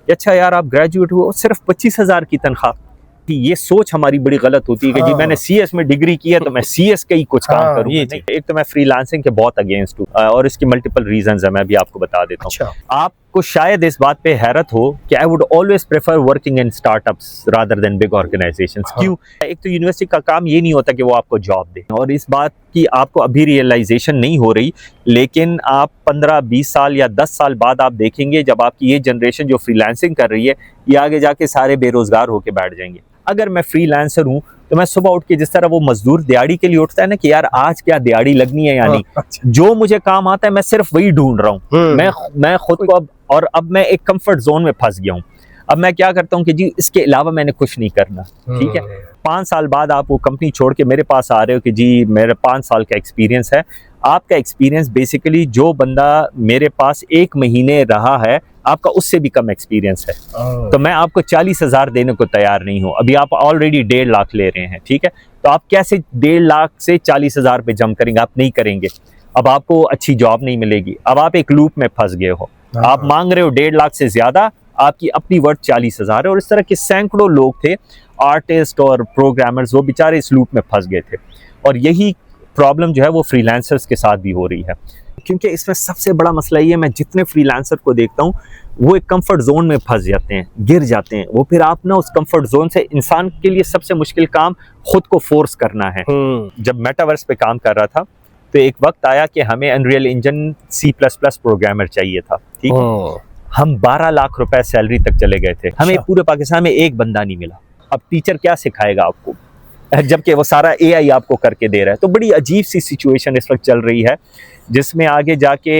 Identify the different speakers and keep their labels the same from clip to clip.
Speaker 1: कि अच्छा यार आप ग्रेजुएट हो, सिर्फ 25,000 की तनख्वाह। ये सोच हमारी बड़ी गलत होती है कि जी मैंने सीएस में डिग्री की है तो मैं सीएस का ही कुछ काम करूँ। एक तो मैं फ्रीलांसिंग के बहुत अगेंस्ट हूँ और इसकी मल्टीपल रीजंस है, मैं भी आपको बता देता हूँ।
Speaker 2: अच्छा।
Speaker 1: आपको शायद इस बात पे हैरत हो कि I would always prefer working in startups rather than big organisations. क्यों? एक तो यूनिवर्सिटी का काम ये नहीं होता कि वो आपको जॉब दे, और इस बात की आपको अभी रियलाइजेशन नहीं हो रही, लेकिन आप 15-20 साल या 10 साल बाद आप देखेंगे जब आपकी ये जनरेशन जो फ्रीलांसिंग कर रही है ये आगे जाके सारे बेरोजगार होके बैठ जाएंगे। अगर मैं फ्रीलांसर हूँ तो मैं सुबह उठ के जिस तरह वो मजदूर दिहाड़ी के लिए उठता है ना कि यार आज क्या दिहाड़ी लगनी है, यानी जो मुझे काम आता है मैं सिर्फ वही ढूंढ रहा हूँ। मैं खुद को अब मैं एक कंफर्ट जोन में फंस गया हूँ। अब मैं क्या करता हूँ कि जी इसके अलावा मैंने कुछ नहीं करना, ठीक है। 5 साल बाद आप वो कंपनी छोड़ के मेरे पास आ रहे हो कि जी मेरा 5 साल का एक्सपीरियंस है। आपका एक्सपीरियंस बेसिकली जो बंदा मेरे पास 1 महीने रहा है आपका उससे भी कम एक्सपीरियंस है, तो मैं आपको 40,000 देने को तैयार नहीं हूँ। अभी आप ऑलरेडी 1.5 लाख ले रहे हैं, ठीक है, तो आप कैसे 1.5 लाख से 40,000 पे जंप करेंगे? आप नहीं करेंगे। अब आपको अच्छी जॉब नहीं मिलेगी, अब आप एक लूप में फंस गए हो। आप मांग रहे हो 1.5 लाख से ज्यादा, आपकी अपनी वर्थ 40,000 है। और इस तरह के सैकड़ों लोग थे, आर्टिस्ट और प्रोग्रामर्स, वो बेचारे इस लूप में फंस गए थे। और यही प्रॉब्लम जो है वो फ्रीलांसर्स के साथ भी हो रही है, क्योंकि इसमें सबसे बड़ा मसला ये है, मैं जितने फ्रीलांसर को देखता हूँ वो एक कंफर्ट जोन में फंस जाते हैं, गिर जाते हैं। वो फिर आप ना उस कंफर्ट जोन से, इंसान के लिए सबसे मुश्किल काम खुद को फोर्स करना है। जब मेटावर्स पे काम कर रहा था तो एक वक्त आया कि हमें अनरियल इंजन C++ प्रोग्रामर चाहिए था, ठीक है। हम 12 लाख रुपए सैलरी तक चले गए थे, हमें पूरे पाकिस्तान में एक बंदा नहीं मिला। अब टीचर क्या सिखाएगा आपको, जबकि वो सारा AI आपको करके दे रहा है। तो बड़ी अजीब सी सिचुएशन इस वक्त चल रही है, जिसमें आगे जाके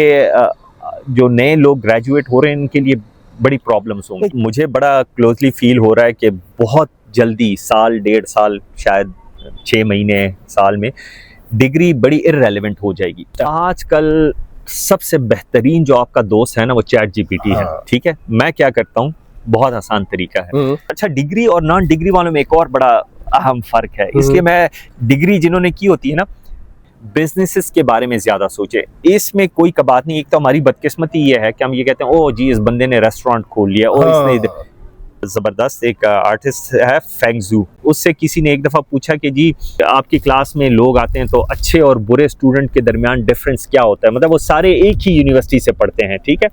Speaker 1: जो नए लोग ग्रेजुएट हो रहे हैं इनके लिए बड़ी प्रॉब्लम्स होंगी। मुझे बड़ा क्लोजली फील हो रहा है कि बहुत जल्दी, साल 1.5 साल, शायद 6 महीने, साल में डिग्री बड़ी इररेलेवेंट हो जाएगी। आजकल सबसे बेहतरीन जो आपका दोस्त है ना वो चैट GPT है, ठीक है। मैं क्या करता हूँ, बहुत आसान तरीका है। अच्छा, डिग्री और नॉन डिग्री वालों में एक और बड़ा अहम फर्क है, इसलिए मैं डिग्री जिन्होंने की होती है ना, बिजनेसेस के बारे में ज्यादा सोचे। इसमें कोई का बात नहीं। एक तो हमारी बदकिस्मती ये है कि हम ये कहते हैं ओ जी इस बंदे ने रेस्टोरेंट खोल लिया, और इसने जबरदस्त। एक आर्टिस्ट है फेंगजू, उससे किसी ने एक दफा पूछा कि जी आपकी क्लास में लोग आते हैं तो अच्छे और बुरे स्टूडेंट के दरमियान डिफरेंस क्या होता है? मतलब वो सारे एक ही यूनिवर्सिटी से पढ़ते हैं, ठीक है,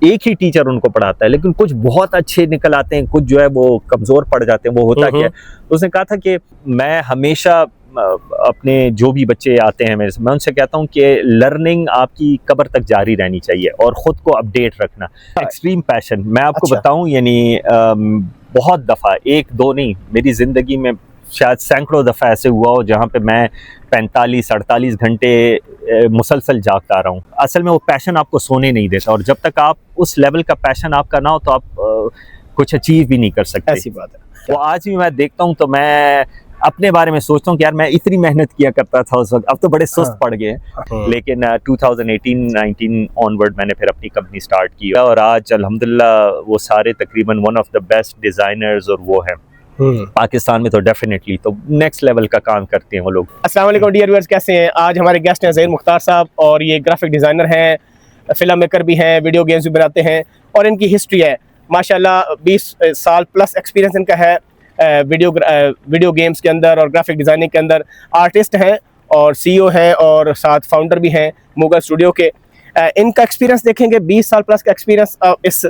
Speaker 1: एक ही टीचर उनको पढ़ाता है, लेकिन कुछ बहुत अच्छे निकल आते हैं, कुछ जो है वो कमजोर पड़ जाते हैं। वो होता क्या है? तो उसने कहा था कि मैं हमेशा अपने जो भी बच्चे आते हैं मेरे से, मैं उनसे कहता हूँ कि लर्निंग आपकी कब्र तक जारी रहनी चाहिए और ख़ुद को अपडेट रखना। एक्सट्रीम पैशन, मैं आपको बताऊँ, यानी बहुत दफ़ा, 1-2 नहीं, मेरी ज़िंदगी में शायद सैकड़ों दफ़ा ऐसे हुआ हो जहाँ पे मैं 45-48 घंटे मुसलसल जागता रहा हूँ। असल में वो पैशन आपको सोने नहीं देता, और जब तक आप उस लेवल का पैशन आपका ना हो तो आप कुछ अचीव भी नहीं कर सकते। ऐसी बात है। वो आज भी मैं देखता हूँ तो मैं अपने बारे में सोचता हूँ कि यार मैं इतनी मेहनत किया करता था उस वक्त, अब तो बड़े सुस्त पड़ गए हैं। लेकिन 2018-19 ऑनवर्ड मैंने फिर अपनी कंपनी स्टार्ट की, और आज अल्हम्दुलिल्लाह वो सारे तकरीबन one of the best designers और वो हैं पाकिस्तान में, तो डेफिनेटली तो नेक्स्ट लेवल का काम करते हैं वो लोग।
Speaker 2: अस्सलाम वालेकुम डियर व्यूअर्स, कैसे हैं? आज हमारे गेस्ट हैं ज़हीर मुख्तार साहब, और ये ग्राफिक डिज़ाइनर हैं, फिल्म मेकर भी हैं, वीडियो गेम्स भी बनाते हैं, और इनकी हिस्ट्री है माशाल्लाह 20 साल प्लस एक्सपीरियंस इनका है वीडियो गेम्स के अंदर और ग्राफिक डिज़ाइनिंग के अंदर। आर्टिस्ट हैं और CEO हैं और साथ फाउंडर भी हैं मुगल स्टूडियो के। इनका एक्सपीरियंस देखेंगे, 20 साल प्लस का एक्सपीरियंस इस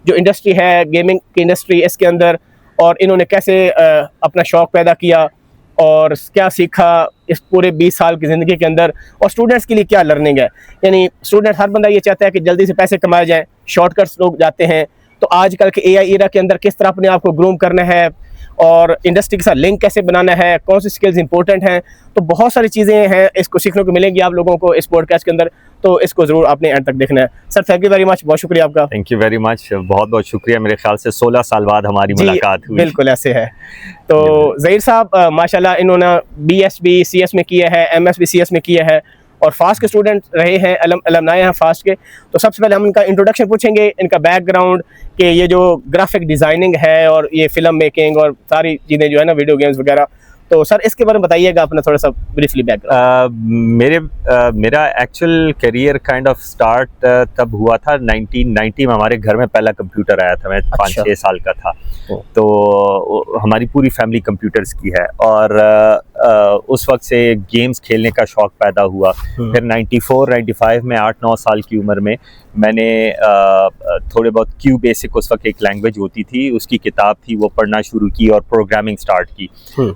Speaker 2: जो इंडस्ट्री है, गेमिंग की इंडस्ट्री, इसके अंदर, और इन्होंने कैसे अपना शौक़ पैदा किया और क्या सीखा इस पूरे 20 साल की ज़िंदगी के अंदर, और स्टूडेंट्स के लिए क्या लर्निंग है। यानी स्टूडेंट, हर बंदा ये चाहता है कि जल्दी से पैसे कमाए जाएँ, शॉर्टकट्स लोग जाते हैं, तो आजकल के AI एरा के अंदर किस तरह अपने आप को ग्रूम करना है और इंडस्ट्री के साथ लिंक कैसे बनाना है, कौन सी स्किल्स इंपॉर्टेंट हैं, तो बहुत सारी चीज़ें हैं इसको सीखने को मिलेंगी आप लोगों को इस पॉडकास्ट के अंदर, तो इसको ज़रूर आपने एंड तक देखना है। Sir thank you very much, बहुत शुक्रिया आपका।
Speaker 1: थैंक यू वेरी मच, बहुत बहुत शुक्रिया। मेरे ख्याल से 16 साल बाद हमारी मुलाकात हुई।
Speaker 2: बिल्कुल ऐसे है। तो ज़हीर साहब माशाल्लाह इन्होंने BS भी CS में किया है, MS भी CS में किया है, और फास्ट के स्टूडेंट रहे हैं, अलमनाए हैं फास्ट के। तो सबसे पहले हम इनका इंट्रोडक्शन पूछेंगे, इनका बैकग्राउंड, कि ये जो ग्राफिक डिज़ाइनिंग है और ये फिल्म मेकिंग और सारी चीज़ें जो है ना, वीडियो गेम्स वगैरह, तो सर इसके बारे में बताइएगा अपना थोड़ा सा ब्रीफली बैकग्राउंड।
Speaker 1: मेरा actual career kind of start तब हुआ था 1990 में। हमारे घर में पहला कंप्यूटर आया था, मैं 5-6 साल का था। तो हमारी पूरी फैमिली कंप्यूटर्स की है, और उस वक्त से गेम्स खेलने का शौक पैदा हुआ। फिर 94-95 में 8-9 साल की उम्र में मैंने थोड़े बहुत क्यू बेसिक, उस वक्त एक लैंग्वेज होती थी, उसकी किताब थी, वो पढ़ना शुरू की और प्रोग्रामिंग स्टार्ट की।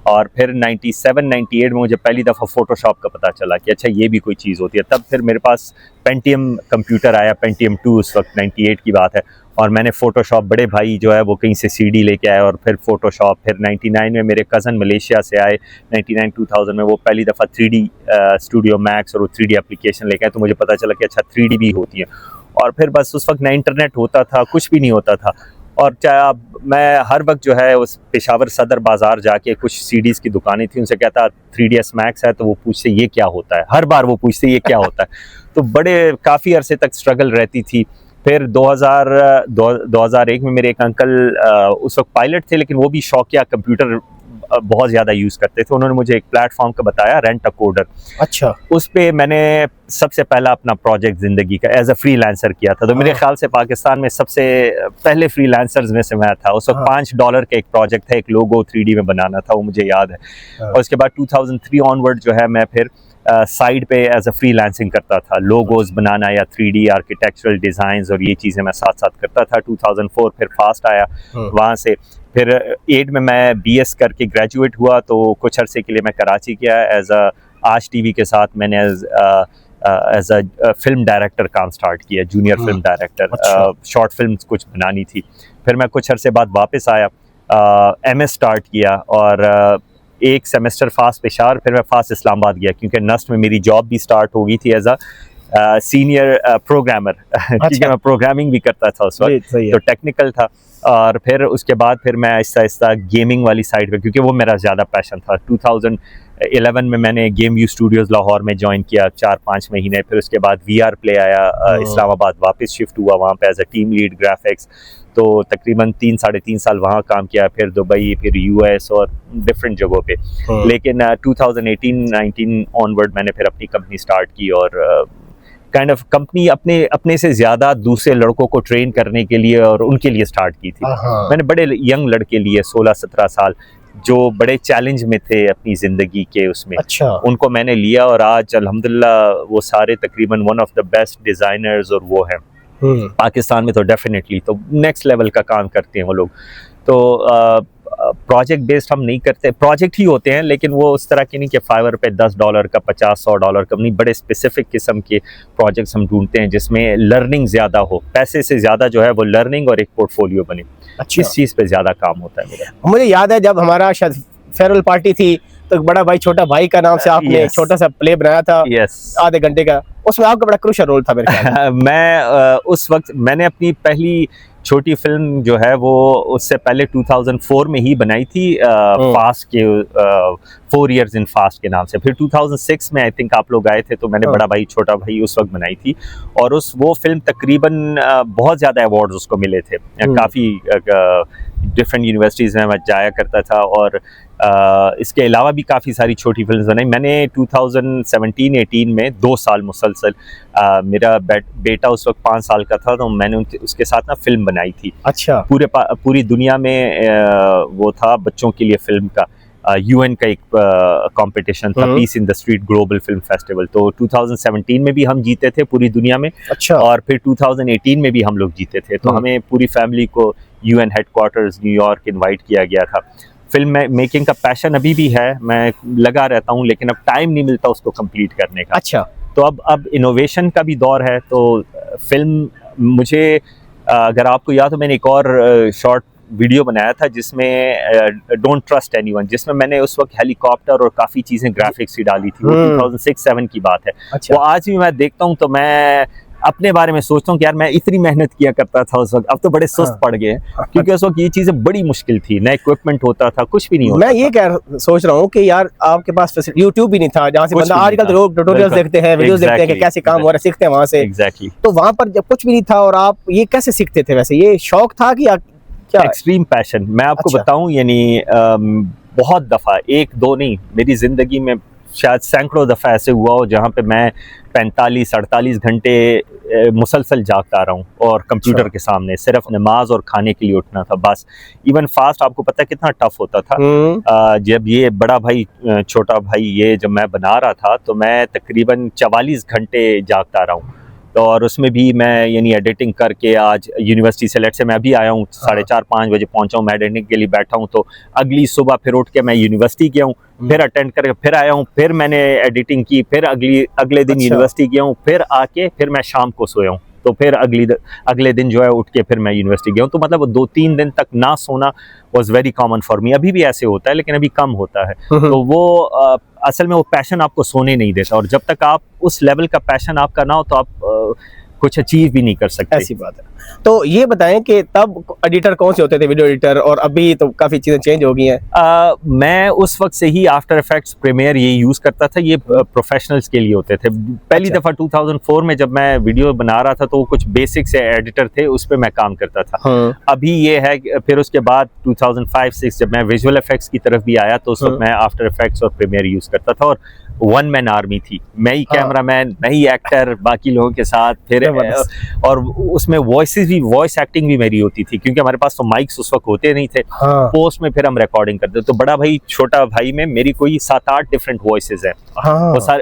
Speaker 1: और फिर 97-98 में मुझे पहली दफ़ा फोटोशॉप का पता चला कि अच्छा ये भी कोई चीज़ होती है। तब फिर मेरे पास पेंटियम कंप्यूटर आया, पेंटियम 2 उस वक्त 98 की बात है। और मैंने फ़ोटोशॉप, बड़े भाई जो है वो कहीं से सीडी लेके आए और फिर फ़ोटोशॉप। फिर 99 में मेरे कज़न मलेशिया से आए, 99-2000 में वो पहली दफ़ा 3D स्टूडियो मैक्स और वो 3D एप्लीकेशन लेके आए, तो मुझे पता चला कि अच्छा 3D भी होती है। और फिर बस उस वक्त ना इंटरनेट होता था, कुछ भी नहीं होता था। और मैं हर वक्त जो है उस पेशावर सदर बाज़ार जाके, कुछ सीडीज़ की दुकानें थी, उनसे कहता 3ds मैक्स है, तो वो पूछते ये क्या होता है, हर बार वो पूछते ये क्या होता है। तो बड़े काफ़ी अरसे तक स्ट्रगल रहती थी। फिर 2001 में मेरे एक अंकल उस वक्त पायलट थे, लेकिन वो भी शौकिया कंप्यूटर बहुत ज़्यादा यूज़ करते थे। उन्होंने मुझे एक प्लेटफॉर्म का बताया, रेंट अ कोडर।
Speaker 2: अच्छा।
Speaker 1: उस पे मैंने सबसे पहला अपना प्रोजेक्ट ज़िंदगी का एज अ फ्रीलांसर किया था। तो मेरे ख्याल से पाकिस्तान में सबसे पहले फ्रीलांसर्स में से मैं था। उस वक्त $5 का एक प्रोजेक्ट था, एक लोगो 3D में बनाना था, वो मुझे याद है। और उसके बाद 2003 ऑनवर्ड जो है मैं फिर साइड पे एज अ फ्रीलांसिंग करता था, लोगोज बनाना या 3D आर्किटेक्चरल डिज़ाइंस, और ये चीज़ें मैं साथ साथ करता था। 2004 फिर फास्ट आया, वहाँ से फिर 8 में मैं BS करके ग्रेजुएट हुआ। तो कुछ अरसे के लिए मैं कराची गया एज अ आज TV के साथ मैंने एज अ फिल्म डायरेक्टर काम स्टार्ट किया, junior film director. Short films कुछ बनानी थी। फिर मैं कुछ अरसे बाद वापस आया, MS स्टार्ट किया, और एक सेमेस्टर फास्ट पेशावर, फिर मैं फास्ट इस्लामाबाद गया, क्योंकि नस्ट में मेरी जॉब भी स्टार्ट हो गई थी एज अ सीनियर प्रोग्रामर, क्योंकि मैं प्रोग्रामिंग भी करता था उस वक्त, तो टेक्निकल था। और फिर उसके बाद फिर मैं आहिस्ता आहिस्ता गेमिंग वाली साइड पे, क्योंकि वो मेरा ज़्यादा पैशन था। 2011 में मैंने गेम व्यू स्टूडियोज़ लाहौर में ज्वाइन किया 4-5 महीने। फिर उसके बाद VR प्ले आया, इस्लामाबाद वापस शिफ्ट हुआ, वहाँ पे as a team lead graphics. तो तकरीबन 3-3.5 साल वहाँ काम किया, फिर दुबई, फिर US और डिफरेंट जगहों पे। लेकिन 2018-19 ऑनवर्ड मैंने फिर अपनी कंपनी स्टार्ट की, और काइंड ऑफ कंपनी अपने से ज़्यादा दूसरे लड़कों को ट्रेन करने के लिए और उनके लिए स्टार्ट की थी। मैंने बड़े यंग लड़के लिए 16-17 साल, जो बड़े चैलेंज में थे अपनी ज़िंदगी के उसमें।
Speaker 2: अच्छा।
Speaker 1: उनको मैंने लिया, और आज अल्हम्दुलिल्लाह वो सारे तकरीबन one of the best designers और वो हैं पाकिस्तान में, तो डेफिनेटली तो नेक्स्ट लेवल का काम करते हैं वो लोग। तो प्रोजेक्ट बेस्ड हम नहीं करते, प्रोजेक्ट ही होते हैं, लेकिन वो उस तरह के नहीं कि फाइवर पे $10 का, $50-100 का नहीं। बड़े स्पेसिफिक किस्म के प्रोजेक्ट्स हम ढूंढते हैं जिसमें लर्निंग ज़्यादा हो, पैसे से ज़्यादा जो है वो लर्निंग और एक पोर्टफोलियो बने। इस चीज़ पे ज़्यादा काम होता है मेरा।
Speaker 2: मुझे याद है जब हमारा शायद फेयरवेल पार्टी थी, तो बड़ा भाई छोटा भाई का नाम से आपने छोटा सा प्ले बनाया था, आधे घंटे का, उसमें आपका बड़ा क्रूशियल रोल था मेरे ख्याल में।
Speaker 1: मैं उस वक्त मैंने अपनी पहली छोटी फिल्म जो है वो उससे पहले 2004 में ही बनाई थी, फास्ट के 4 Years in Fast के नाम से। फिर 2006 में आई थिंक आप लोग आए थे, तो मैंने बड़ा भाई छोटा भाई उस वक्त बनाई थी। और वो फिल्म तकरीबन बहुत ज़्यादा अवार्ड्स उसको मिले थे, काफ़ी डिफरेंट यूनिवर्सिटीज़ में मैं जाया करता था। और इसके अलावा भी काफ़ी सारी छोटी फिल्म बनाई मैंने। 2017-18 में 2 साल मुसलसल, मेरा बेटा उस वक्त 5 साल का था, तो मैंने उसके साथ ना फिल्म बनाई थी।
Speaker 2: अच्छा।
Speaker 1: पूरी दुनिया में वो था बच्चों के लिए फिल्म का, UN का एक कंपटीशन था, peace in the street global film festival. तो 2017 में भी हम जीते थे पूरी दुनिया में।
Speaker 2: अच्छा।
Speaker 1: और फिर 2018 में भी हम लोग जीते थे। तो हमें पूरी फैमिली को UN हेडक्वार्टर्स न्यूयॉर्क इनवाइट किया गया था। फिल्म मेकिंग का पैशन अभी भी है, मैं लगा रहता हूँ, लेकिन अब टाइम नहीं मिलता उसको कंप्लीट करने का।
Speaker 2: अच्छा।
Speaker 1: तो अब इनोवेशन का भी दौर है, तो फिल्म मुझे, अगर आपको याद हो, मैंने एक और शॉर्ट वीडियो बनाया था जिसमें डोंट ट्रस्ट एनीवन, जिसमें मैंने उस वक्त हेलीकॉप्टर और काफ़ी चीज़ें ग्राफिक्स की डाली थी। वो 2006-7 की बात है।
Speaker 2: अच्छा।
Speaker 1: वो आज भी मैं देखता हूँ तो मैं अपने बारे में सोचता हूँ कि यार मैं इतनी मेहनत किया करता था उस वक्त, अब तो बड़े सुस्त पड़ गए हैं, क्योंकि उस वक्त ये चीज़ें बड़ी मुश्किल थी, ना इक्विपमेंट होता था, कुछ भी नहीं होता।
Speaker 2: मैं ये सोच रहा हूँ कि यार आपके पास यूट्यूब भी नहीं था, जहाँ से बंदा आजकल तो लोग ट्यूटोरियल्स देखते हैं, वीडियोस देखते हैं कि कैसे काम हो रहा है, सीखते हैं वहाँ से।
Speaker 1: एग्जैक्टली।
Speaker 2: तो वहाँ पर जब कुछ भी नहीं था, और आप ये कैसे सीखते थे? वैसे ये शौक था कि क्या?
Speaker 1: Extreme passion. मैं आपको बताऊं, यानी बहुत दफ़ा, एक दो नहीं, मेरी ज़िंदगी में शायद सैकड़ों दफ़ा ऐसे हुआ हो जहाँ पे मैं 45-48 घंटे मुसलसल जागता रहा हूँ और कंप्यूटर के सामने सिर्फ नमाज और खाने के लिए उठना था बस। इवन फास्ट आपको पता है कितना टफ होता था। जब ये बड़ा भाई छोटा भाई ये जब मैं बना रहा था तो मैं तकरीबन 44 घंटे जागता रहा हूँ। तो और उसमें भी मैं यानी एडिटिंग करके आज यूनिवर्सिटी से लेट से मैं अभी आया हूँ 4:30-5 बजे पहुँचा हूँ, मैं एडिटिंग के लिए बैठा हूँ, तो अगली सुबह फिर उठ के मैं यूनिवर्सिटी गया हूँ, फिर अटेंड करके फिर आया हूँ, फिर मैंने एडिटिंग की, फिर अगले दिन यूनिवर्सिटी गया हूँ, फिर आके फिर मैं शाम को सोया हूँ, तो फिर अगले दिन जो है उठ के फिर मैं यूनिवर्सिटी गया हूँ। तो मतलब 2-3 दिन तक ना सोना was very common for me. अभी भी ऐसे होता है लेकिन अभी कम होता है। तो वो असल में वो पैशन आपको सोने नहीं देता, और जब तक आप उस लेवल का पैशन आपका ना हो तो आप कुछ अचीव भी नहीं कर सकते।
Speaker 2: ऐसी बात है। तो ये बताएं कि तब एडिटर कौन से होते थे, वीडियो एडिटर, और अभी तो काफ़ी चीज़ें चेंज हो गई हैं।
Speaker 1: मैं उस वक्त से ही आफ्टर इफेक्ट्स प्रीमियर ये यूज़ करता था, ये प्रोफेशनल्स के लिए होते थे। पहली दफ़ा 2004 में जब मैं वीडियो बना रहा था तो वो कुछ बेसिक से एडिटर थे, उस पर मैं काम करता था। अभी ये है फिर उसके बाद 2005-6 जब मैं विजुअल इफेक्ट्स की तरफ भी आया तो उस वक्त मैं आफ्टर इफेक्ट्स और प्रीमियर यूज़ करता था, और वन मैन आर्मी थी, मैं ही कैमरामैन, मैं ही एक्टर बाकी लोगों के साथ। फिर और उसमें वॉइस एक्टिंग भी मेरी होती थी क्योंकि हमारे पास तो माइक्स उस वक्त होते नहीं थे। पोस्ट में फिर हम रिकॉर्डिंग करते, तो बड़ा भाई छोटा भाई में मेरी कोई 7-8 डिफरेंट वॉइसेस हैं।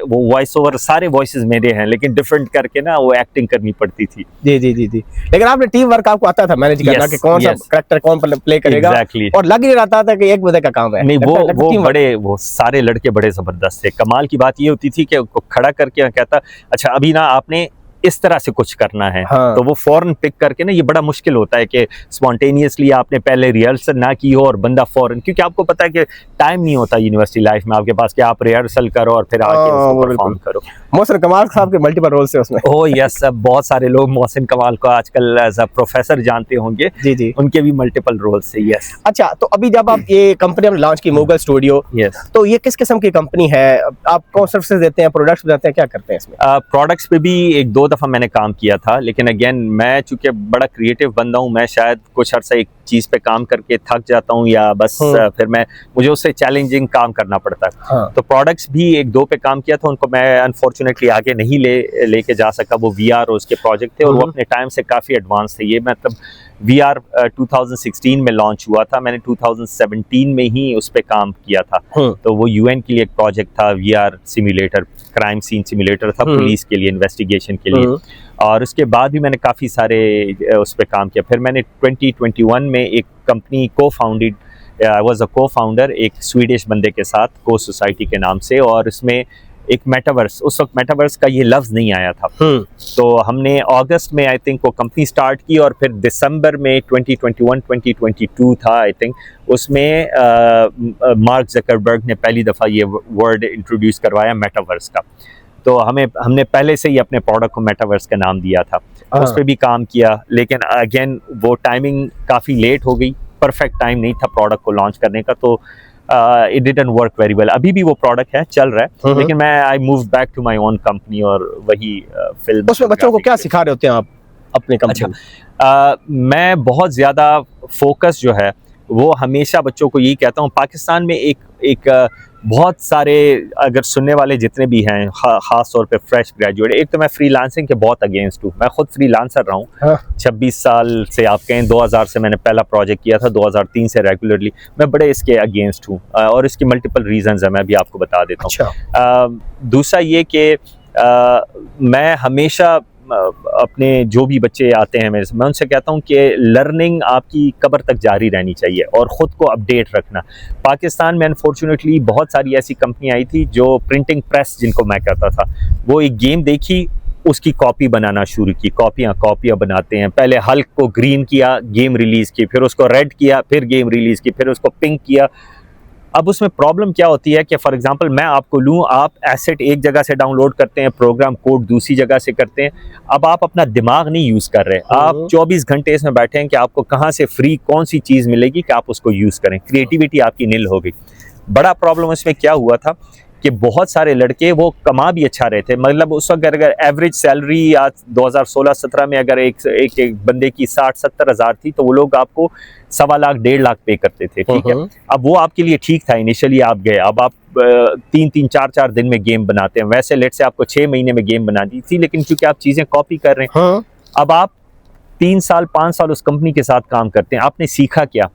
Speaker 1: वो वॉइस ओवर सारे वॉइसेस मेरे हैं, लेकिन डिफरेंट करके ना वो एक्टिंग करनी पड़ती थी।
Speaker 2: जी। लेकिन आपने टीम वर्क आपको आता था मैनेज करना कि कौन सा कैरेक्टर कौन प्ले करेगा। और लग नहीं रहा था कि एक बंदे का काम है।
Speaker 1: नहीं, वो सारे लड़के बड़े जबरदस्त थे। कमाल की बात ये होती थी कि उनको खड़ा करके मैं कहता, अच्छा अभी ना आपने इस तरह से कुछ करना है। तो वो फौरन पिक करके ना, ये बड़ा मुश्किल होता है कि स्पॉन्टेनियसली आपने पहले रिहर्सल ना की हो और बंदा फौरन, क्योंकि आपको पता है कि टाइम नहीं होता यूनिवर्सिटी लाइफ में आपके पास कि आप रिहर्सल करो और फिर आके उसको परफॉर्म करो।
Speaker 2: मोहसिन कमाल साहब के मल्टीपल रोल्स है उसमें।
Speaker 1: ओह यस, बहुत सारे लोग मोहसिन कमाल को आजकल एज अ प्रोफेसर जानते होंगे।
Speaker 2: जी,
Speaker 1: उनके भी मल्टीपल रोल्स है। यस।
Speaker 2: अच्छा, तो अभी जब आप ये कंपनी आपने लॉन्च की मुगल स्टूडियो, तो ये किस किस्म की कंपनी है? आप कौन सर्विसेज देते हैं, प्रोडक्ट्स देते हैं, क्या करते हैं इसमें?
Speaker 1: प्रोडक्ट्स पे भी 1-2 दफ़ा मैंने काम किया था, लेकिन अगेन मैं चूंकि बड़ा क्रिएटिव बंदा हूँ, मैं शायद कुछ अर्सा एक चीज़ पे काम करके थक जाता हूँ या बस फिर मुझे उससे चैलेंजिंग काम करना पड़ता है। तो प्रोडक्ट्स भी 1-2 पे काम किया था, उनको मैं अनफॉर्चुनेटली आगे नहीं लेके जा सका। वो VR और उसके प्रोजेक्ट थे और वो अपने टाइम से काफ़ी एडवांस थे। ये मतलब VR 2016 में लॉन्च हुआ था, मैंने 2017 में ही उस पर काम किया था। तो वो UN के लिए एक प्रोजेक्ट था, VR simulator, crime scene simulator था पुलिस के लिए, इन्वेस्टिगेशन के लिए। और उसके बाद भी मैंने काफ़ी सारे उस पर काम किया। फिर मैंने 2021 में एक company co-founded, I was a co-founder एक स्वीडिश बंदे के साथ, को सोसाइटी के नाम से, और इसमें एक मेटावर्स, उस वक्त मेटावर्स का ये लफ्ज़ नहीं आया था। तो हमने अगस्त में आई थिंक वो कंपनी स्टार्ट की, और फिर दिसंबर में 2021-2022 था आई थिंक, उसमें मार्क ज़करबर्ग ने पहली दफ़ा ये वर्ड इंट्रोड्यूस करवाया मेटावर्स का। तो हमने पहले से ही अपने प्रोडक्ट को मेटावर्स का नाम दिया था। उस पर भी काम किया, लेकिन अगेन वो टाइमिंग काफ़ी लेट हो गई, परफेक्ट टाइम नहीं था प्रोडक्ट को लॉन्च करने का, तो it didn't work very well. अभी भी वो प्रोडक्ट है, चल रहा है, लेकिन मैं I move back to my own company और वही फिल्म।
Speaker 2: उसमें बच्चों को क्या सिखा रहे होते हैं आप अपने कंपनी में?
Speaker 1: मैं बहुत ज़्यादा फोकस जो है वो हमेशा बच्चों को यही कहता हूँ। पाकिस्तान में एक बहुत सारे अगर सुनने वाले जितने भी हैं, ख़ास तौर पे फ्रेश ग्रेजुएट, एक तो मैं फ्रीलांसिंग के बहुत अगेंस्ट हूँ, मैं खुद फ्रीलांसर रहा हूँ 26 साल से। आप कहें 2000 से मैंने पहला प्रोजेक्ट किया था, 2003 से रेगुलरली, मैं बड़े इसके अगेंस्ट हूँ, और इसकी मल्टीपल रीजंस है, मैं भी आपको बता देता हूँ। दूसरा ये कि मैं हमेशा अपने जो भी बच्चे आते हैं मेरे से, मैं उनसे कहता हूँ कि लर्निंग आपकी कब्र तक जारी रहनी चाहिए और ख़ुद को अपडेट रखना। पाकिस्तान में अनफॉर्चुनेटली बहुत सारी ऐसी कंपनी आई थी जो प्रिंटिंग प्रेस जिनको मैं कहता था, वो एक गेम देखी, उसकी कॉपी बनाना शुरू की, कॉपियाँ बनाते हैं। पहले हल्क को ग्रीन किया, गेम रिलीज़ की, फिर उसको रेड किया, फिर गेम रिलीज़ की, फिर उसको पिंक किया। अब उसमें प्रॉब्लम क्या होती है कि फॉर एग्जांपल मैं आपको लूँ, आप एसेट एक जगह से डाउनलोड करते हैं, प्रोग्राम कोड दूसरी जगह से करते हैं, अब आप अपना दिमाग नहीं यूज़ कर रहे, आप 24 घंटे इसमें बैठे हैं कि आपको कहाँ से फ्री कौन सी चीज़ मिलेगी कि आप उसको यूज़ करें, क्रिएटिविटी आपकी नील हो गई। बड़ा प्रॉब्लम इसमें क्या हुआ था कि बहुत सारे लड़के वो कमा भी अच्छा रहे थे, मतलब उस वक्त अगर एवरेज सैलरी या 2016-17 में अगर एक बंदे की 60-70 हज़ार थी तो वो लोग आपको 1.25 लाख 1.5 लाख पे करते थे, ठीक है। अब वो आपके लिए ठीक था, इनिशियली आप गए, अब आप 3-3, 4-4 दिन में गेम बनाते हैं, वैसे लेट से आपको 6 महीने में गेम बना दी थी, लेकिन क्योंकि आप चीज़ें कॉपी कर रहे हैं, अब आप 3 साल 5 साल उस कंपनी के साथ काम करते हैं, आपने सीखा क्या?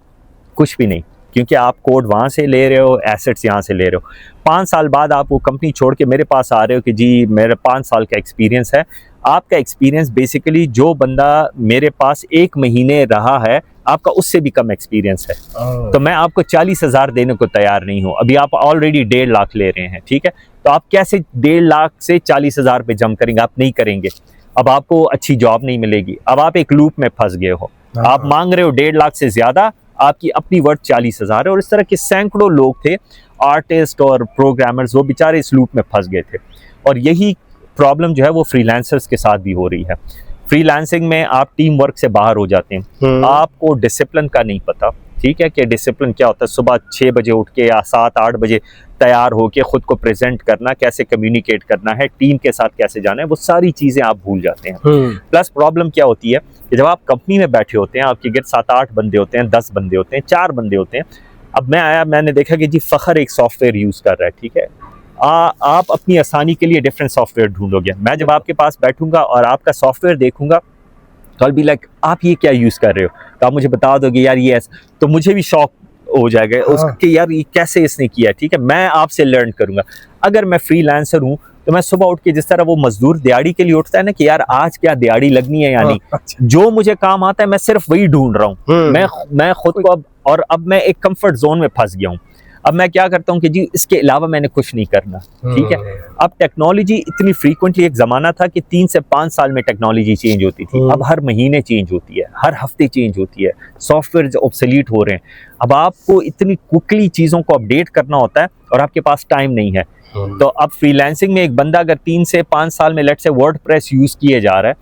Speaker 1: कुछ भी नहीं, क्योंकि आप कोड वहाँ से ले रहे हो, एसेट्स यहाँ से ले रहे हो। 5 साल बाद आप वो कंपनी छोड़ के मेरे पास आ रहे हो कि जी मेरा 5 साल का एक्सपीरियंस है। आपका एक्सपीरियंस बेसिकली जो बंदा मेरे पास 1 महीने रहा है, आपका उससे भी कम एक्सपीरियंस है। तो मैं आपको 40,000 देने को तैयार नहीं हूँ। अभी आप ऑलरेडी 1.5 लाख ले रहे हैं, ठीक है। तो आप कैसे 1.5 लाख से 40,000 पे जंप करेंगे? आप नहीं करेंगे। अब आपको अच्छी जॉब नहीं मिलेगी, अब आप एक लूप में फंस गए हो। आप मांग रहे हो 1.5 लाख से ज्यादा, आपकी अपनी वर्थ 40,000 है। और इस तरह के सैकड़ों लोग थे, आर्टिस्ट और प्रोग्रामर्स, वो बेचारे इस लूप में फंस गए थे। और यही प्रॉब्लम जो है वो फ्रीलांसर्स के साथ भी हो रही है। फ्रीलांसिंग में आप टीम वर्क से बाहर हो जाते हैं, आपको डिसिप्लिन का नहीं पता, ठीक है, कि डिसिप्लिन क्या होता है। सुबह 6 बजे उठ के या 7-8 बजे तैयार होके खुद को प्रेजेंट करना, कैसे कम्युनिकेट करना है, टीम के साथ कैसे जाना है, वो सारी चीज़ें आप भूल जाते हैं। प्लस प्रॉब्लम क्या होती है कि जब आप कंपनी में बैठे होते हैं, आपके गिर्द 7-8 बंदे होते हैं, 10 बंदे होते हैं, 4 बंदे होते हैं। अब मैं आया, मैंने देखा कि जी फ़खर एक सॉफ्टवेयर यूज़ कर रहा है, ठीक है। आप अपनी आसानी के लिए डिफरेंट सॉफ्टवेयर ढूंढोगे। मैं जब आपके पास बैठूंगा और आपका सॉफ्टवेयर देखूंगा तो I'll be like, आप ये क्या यूज़ कर रहे हो? तो आप मुझे बता दोगे यार ये ऐसा, तो मुझे भी शौक हो जाएगा उसके, यार ये कैसे इसने किया, ठीक है। मैं आपसे लर्न करूंगा। अगर मैं फ्रीलांसर हूँ तो मैं सुबह उठ के जिस तरह वो मजदूर दिहाड़ी के लिए उठता है ना कि यार आज क्या दिहाड़ी लगनी है, यानी जो मुझे काम आता है मैं सिर्फ वही ढूंढ रहा हूँ। मैं खुद को अब मैं एक कंफर्ट जोन में फंस गया हूँ। अब मैं क्या करता हूँ कि जी इसके अलावा मैंने कुछ नहीं करना, ठीक है। अब टेक्नोलॉजी इतनी फ्रीक्वेंटली, एक ज़माना था कि 3 से 5 साल में टेक्नोलॉजी चेंज होती थी, अब हर महीने चेंज होती है, हर हफ्ते चेंज होती है, सॉफ्टवेयर ऑब्सोलीट हो रहे हैं। अब आपको इतनी क्विकली चीज़ों को अपडेट करना होता है और आपके पास टाइम नहीं है। तो अब फ्रीलांसिंग में एक बंदा अगर 3 से 5 साल में लेट से वर्डप्रेस यूज़ किए जा रहा है,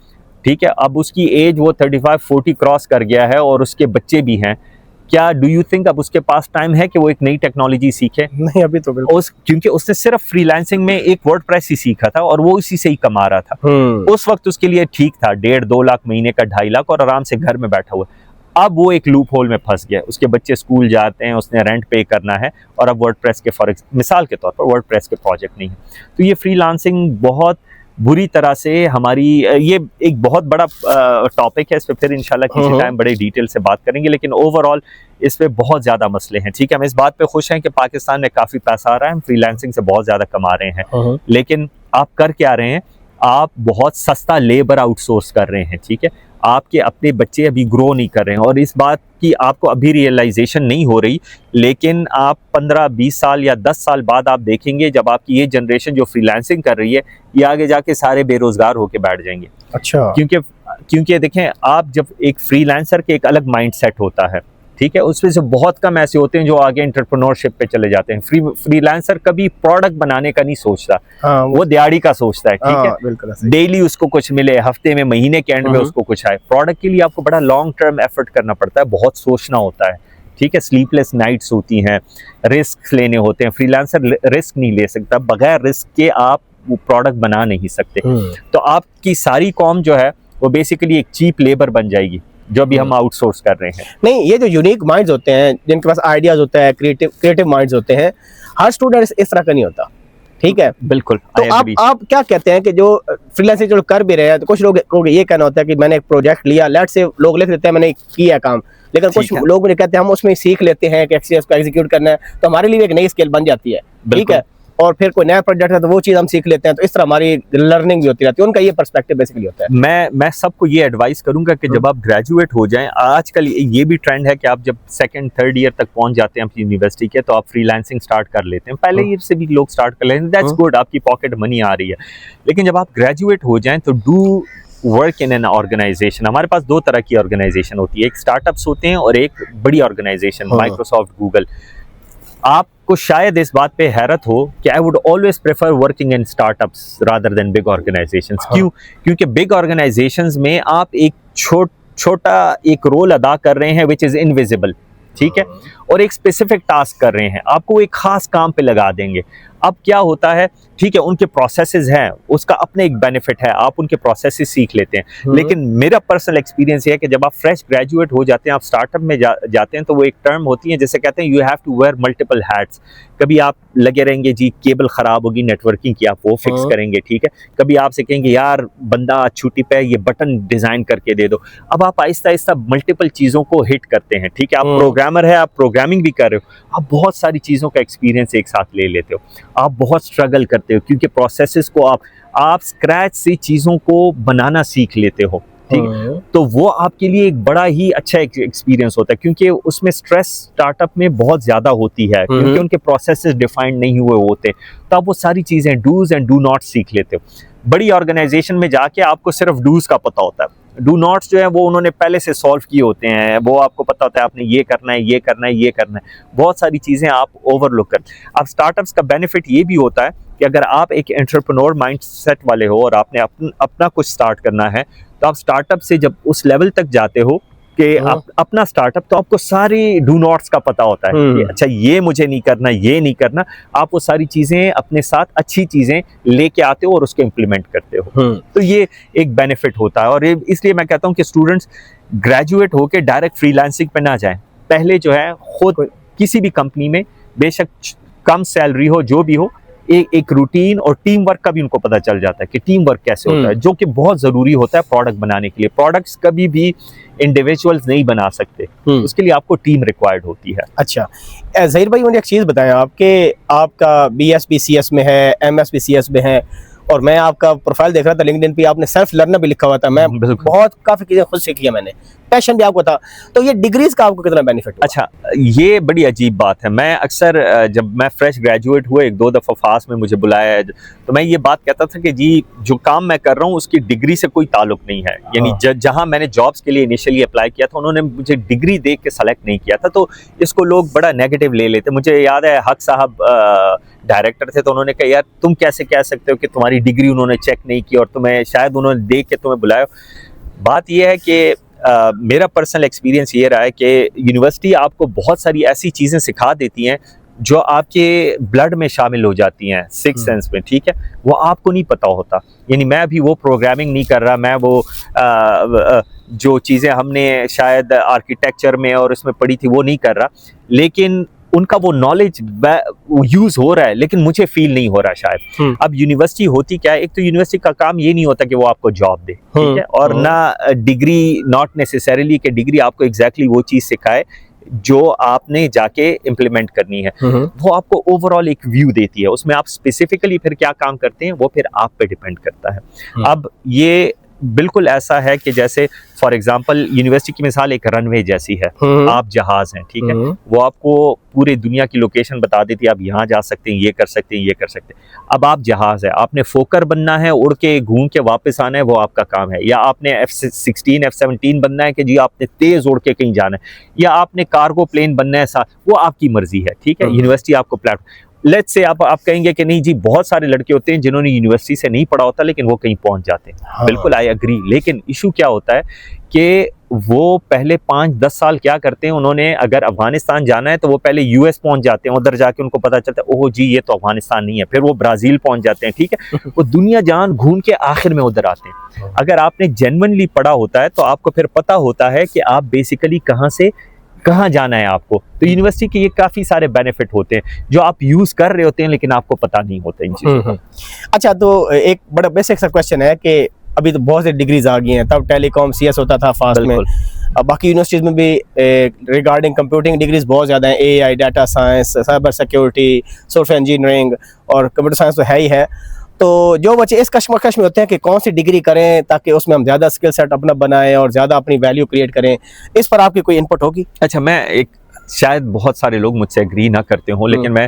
Speaker 1: ठीक है, अब उसकी एज वो 35-40 क्रॉस कर गया है और उसके बच्चे भी हैं, क्या डू यू थिंक अब उसके पास टाइम है कि वो एक नई टेक्नोलॉजी सीखे?
Speaker 2: नहीं, अभी तो बिल्कुल।
Speaker 1: क्योंकि उसने सिर्फ फ्रीलांसिंग में एक वर्डप्रेस ही सीखा था और वो इसी से ही कमा रहा था। उस वक्त उसके लिए ठीक था, 1.5-2 लाख महीने का, 2.5 लाख, और आराम से घर में बैठा हुआ। अब वो एक लूप होल में फंस गया, उसके बच्चे स्कूल जाते हैं, उसने रेंट पे करना है, और अब वर्डप्रेस के मिसाल के तौर पर वर्डप्रेस के प्रोजेक्ट नहीं है। तो ये फ्रीलांसिंग बहुत बुरी तरह से हमारी, ये एक बहुत बड़ा टॉपिक है, इस पे फिर इंशाल्लाह किसी टाइम बड़े डिटेल से बात करेंगे, लेकिन ओवरऑल इस पे बहुत ज़्यादा मसले हैं, ठीक है। हम इस बात पे खुश हैं कि पाकिस्तान में काफ़ी पैसा आ रहा है, हम फ्रीलांसिंग से बहुत ज़्यादा कमा रहे हैं, लेकिन आप कर क्या रहे हैं? आप बहुत सस्ता लेबर आउटसोर्स कर रहे हैं, ठीक है। आपके अपने बच्चे अभी ग्रो नहीं कर रहे हैं और इस बात की आपको अभी रियलाइजेशन नहीं हो रही, लेकिन आप 15-20 साल या 10 साल बाद आप देखेंगे जब आपकी ये जनरेशन जो फ्रीलांसिंग कर रही है, ये आगे जाके सारे बेरोजगार होके बैठ जाएंगे।
Speaker 2: अच्छा।
Speaker 1: क्योंकि देखें, आप जब एक फ्रीलांसर के एक अलग माइंड सेट होता है, ठीक है, उसमें से बहुत कम ऐसे होते हैं जो आगे एंटरप्रेन्योरशिप पे चले जाते हैं। फ्रीलांसर कभी प्रोडक्ट बनाने का नहीं सोचता, वो दिहाड़ी का सोचता है, ठीक है। डेली उसको कुछ मिले, हफ्ते में, महीने के एंड में उसको कुछ आए। प्रोडक्ट के लिए आपको बड़ा लॉन्ग टर्म एफर्ट करना पड़ता है, बहुत सोचना होता है, ठीक है। स्लीपलेस नाइट्स होती हैं, रिस्क लेने होते हैं। फ्रीलांसर रिस्क नहीं ले सकता, बगैर रिस्क के आप वो प्रोडक्ट बना नहीं सकते। तो आपकी सारी कॉम जो है वो बेसिकली एक चीप लेबर बन जाएगी, जो अभी हम आउटसोर्स कर रहे हैं।
Speaker 2: नहीं, ये जो यूनिक माइंड्स होते हैं, जिनके पास आइडियाज होता है, क्रिएटिव माइंड्स होते हैं, हर स्टूडेंट इस तरह का नहीं होता, ठीक है।
Speaker 1: बिल्कुल।
Speaker 2: तो आप क्या कहते हैं कि जो फ्रीलांसिंग जो कर भी रहे हैं, तो कुछ लोग को ये कहना होता है कि मैंने एक प्रोजेक्ट लिया, लेट से लोग लिख देते हैं मैंने किया काम, लेकिन कुछ लोग मुझे कहते हैं हम उसमें सीख लेते हैं कि इसको एग्जीक्यूट करना है, तो हमारे लिए एक नई स्किल बन जाती है, ठीक है। और फिर कोई नया प्रोजेक्ट है तो वो चीज़ हम सीख लेते हैं, तो इस तरह हमारी लर्निंग भी होती रहती है। उनका ये पर्सपेक्टिव बेसिकली होता है।
Speaker 1: मैं सबको ये एडवाइस करूंगा कि जब आप ग्रेजुएट हो जाएं, आजकल ये भी ट्रेंड है कि आप जब 2nd-3rd ईयर तक पहुंच जाते हैं अपनी यूनिवर्सिटी के, तो आप फ्रीलांसिंग स्टार्ट कर लेते हैं। पहले ईयर से भी लोग स्टार्ट कर लेते हैं, दैट्स गुड, आपकी पॉकेट मनी आ रही है। लेकिन जब आप ग्रेजुएट हो जाएं तो do work in an organization. हमारे पास 2 तरह की ऑर्गेनाइजेशन होती है, एक स्टार्टअप्स होते हैं और एक बड़ी ऑर्गेनाइजेशन, माइक्रोसॉफ्ट, गूगल। आपको शायद इस बात पे हैरत हो कि I would always prefer working in startups rather than big organisations. क्यों? क्योंकि बिग ऑर्गेनाइजेशंस में आप एक छोटा एक रोल अदा कर रहे हैं विच इज़ इनविजिबल, ठीक है, और एक स्पेसिफिक टास्क कर रहे हैं, आपको एक खास काम पे लगा देंगे। अब क्या होता है, ठीक है उनके प्रोसेसेस हैं, उसका अपने एक बेनिफिट है, आप उनके प्रोसेसेस सीख लेते हैं। लेकिन मेरा पर्सनल एक्सपीरियंस ये है कि जब आप फ्रेश ग्रेजुएट हो जाते हैं, आप स्टार्टअप में जाते हैं, तो वो एक टर्म होती है जैसे कहते हैं you have to wear multiple hats. कभी आप लगे रहेंगे जी केबल खराब होगी नेटवर्किंग की, आप वो फिक्स करेंगे, ठीक है। कभी आपसे कहेंगे यार बंदा छुट्टी पे ये बटन डिजाइन करके दे दो। अब आप आहिस्ता आहिस्ता मल्टीपल चीजों को हिट करते हैं, ठीक है। आप प्रोग्रामर है, आप प्रोग्रामिंग भी कर रहे हो, आप बहुत सारी चीजों का एक्सपीरियंस एक साथ ले लेते हो, आप बहुत स्ट्रगल करते हो क्योंकि प्रोसेसेस को आप स्क्रैच से चीजों को बनाना सीख लेते हो, ठीक। तो वो आपके लिए एक बड़ा ही अच्छा एक्सपीरियंस होता है क्योंकि उसमें स्ट्रेस स्टार्टअप में बहुत ज्यादा होती है क्योंकि उनके प्रोसेसेस डिफाइंड नहीं हुए होते, तो आप वो सारी चीजें डूज एंड डू नॉट सीख लेते हो। बड़ी ऑर्गेनाइजेशन में जाके आपको सिर्फ डूज का पता होता है, डू नॉट्स जो है वो उन्होंने पहले से सॉल्व किए होते हैं, वो आपको पता होता है आपने ये करना है, ये करना है, ये करना है, बहुत सारी चीजें आप ओवरलुक कर। अब स्टार्टअप्स का बेनिफिट ये भी होता है कि अगर आप एक एंटरप्रेन्योर माइंडसेट वाले हो और आपने अपना कुछ स्टार्ट करना है, तो आप स्टार्टअप से जब उस लेवल तक जाते हो कि आप अपना स्टार्टअप, तो आपको सारी डू नॉट्स का पता होता है कि अच्छा ये मुझे नहीं करना, ये नहीं करना। आप वो सारी चीजें अपने साथ अच्छी चीजें लेके आते हो और उसको इम्प्लीमेंट करते हो, तो ये एक बेनिफिट होता है। और इसलिए मैं कहता हूँ कि स्टूडेंट्स ग्रेजुएट होके डायरेक्ट फ्रीलांसिंग पे ना जाएं, पहले जो है खुद किसी भी कंपनी में बेशक कम सैलरी हो, जो भी हो, एक रूटीन और टीम वर्क का भी उनको पता चल जाता है कि टीम वर्क कैसे होता है, जो कि बहुत जरूरी होता है प्रोडक्ट बनाने के लिए। प्रोडक्ट्स कभी भी इंडिविजुअल्स नहीं बना सकते, उसके लिए आपको टीम रिक्वायर्ड होती है।
Speaker 2: अच्छा ज़हीर भाई, मुझे एक चीज़ बताएं, आपके आपका BSBCS में है, MSBCS में है, और मैं आपका प्रोफाइल देख रहा था लिंक्डइन पे, आपने सेल्फ लर्नर भी लिखा हुआ था। मैं बहुत काफ़ी चीज़ें खुद सीखी है मैंने, पैशन भी आपको था। तो ये डिग्रीज का आपको कितना बेनिफिट हुआ?
Speaker 1: अच्छा, ये बड़ी अजीब बात है। मैं अक्सर जब मैं फ्रेश ग्रेजुएट हुआ, एक दो दफ़ा फास्ट में मुझे बुलाया, तो मैं ये बात कहता था कि जी जो काम मैं कर रहा हूँ उसकी डिग्री से कोई ताल्लुक नहीं है। यानी जहाँ मैंने जॉब्स के लिए इनिशियली अप्लाई किया था, उन्होंने मुझे डिग्री देख के सेलेक्ट नहीं किया था, तो इसको लोग बड़ा नेगेटिव ले लेते। मुझे याद है हक साहब डायरेक्टर थे, तो उन्होंने कहा यार तुम कैसे कह सकते हो कि तुम्हारी डिग्री उन्होंने चेक नहीं की और तुम्हें शायद उन्होंने देख के तुम्हें बुलाया। बात यह है कि मेरा पर्सनल एक्सपीरियंस ये रहा है कि यूनिवर्सिटी आपको बहुत सारी ऐसी चीज़ें सिखा देती हैं जो आपके ब्लड में शामिल हो जाती हैं, सिक्स सेंस में, ठीक है, वो आपको नहीं पता होता। यानी मैं अभी वो प्रोग्रामिंग नहीं कर रहा, मैं वो जो चीज़ें हमने शायद आर्किटेक्चर में और उसमें पढ़ी थी वो नहीं कर रहा, लेकिन उनका वो नॉलेज यूज हो रहा है, लेकिन मुझे फील नहीं हो रहा शायद। अब यूनिवर्सिटी होती क्या है, एक तो यूनिवर्सिटी का काम ये नहीं होता कि वो आपको जॉब दे, ठीक है, और ना डिग्री, नॉट नेसेसरीली कि डिग्री आपको एग्जैक्टली वो चीज सिखाए जो आपने जाके इम्प्लीमेंट करनी है। वो आपको ओवरऑल एक व्यू देती है, उसमें आप स्पेसिफिकली फिर क्या काम करते हैं वो फिर आप पे डिपेंड करता है। अब ये बिल्कुल ऐसा है कि जैसे फॉर एग्जांपल यूनिवर्सिटी की मिसाल एक रनवे जैसी है, आप जहाज हैं, ठीक है, वो आपको पूरी दुनिया की लोकेशन बता देती है, आप यहाँ जा सकते हैं, ये कर सकते हैं, ये कर सकते हैं। अब आप जहाज है, आपने फोकर बनना है, उड़ के घूम के वापस आना है, वो आपका काम है, या आपने F-16 F-17 बनना है कि जी आपने तेज उड़ के कहीं जाना है, या आपने कार्गो प्लेन बनना है, वो आपकी मर्जी है, ठीक है। यूनिवर्सिटी आपको प्लेटफॉर्म, लेट्स से आप कहेंगे कि नहीं जी बहुत सारे लड़के होते हैं जिन्होंने यूनिवर्सिटी से नहीं पढ़ा होता लेकिन वो कहीं पहुंच जाते हैं, बिल्कुल आई एग्री। लेकिन इशू क्या होता है कि वो पहले 5-10 साल क्या करते हैं, उन्होंने अगर अफगानिस्तान जाना है तो वो पहले US पहुंच जाते हैं, उधर जाके उनको पता चलता है ओह जी ये तो अफगानिस्तान नहीं है, फिर वो ब्राजील पहुंच जाते हैं, ठीक है, वो दुनिया जान घूम के आखिर में उधर आते हैं। अगर आपने जेन्युइनली पढ़ा होता है तो आपको फिर पता होता है कि आप बेसिकली कहाँ से कहाँ जाना है आपको। तो यूनिवर्सिटी के ये काफी सारे बेनिफिट होते हैं जो आप यूज कर रहे होते हैं लेकिन आपको पता नहीं होता इन चीजों का।
Speaker 2: अच्छा, तो एक बड़ा बेसिक सा क्वेश्चन है कि अभी तो बहुत सी डिग्रीज आ गई हैं, तब टेलीकॉम CS होता था फास्ट में, अब बाकी यूनिवर्सिटीज में भी रिगार्डिंग कंप्यूटिंग डिग्रीज बहुत ज़्यादा हैं, AI, data science, cyber security, software engineering और कंप्यूटर साइंस तो है ही है। तो जो बच्चे इस कश्मकश में होते हैं कि कौन सी डिग्री करें ताकि उसमें हम ज़्यादा स्किल सेट अपना बनाएं और ज़्यादा अपनी वैल्यू क्रिएट करें, इस पर आपकी कोई इनपुट होगी?
Speaker 1: अच्छा, मैं एक, शायद बहुत सारे लोग मुझसे एग्री ना करते हों, लेकिन मैं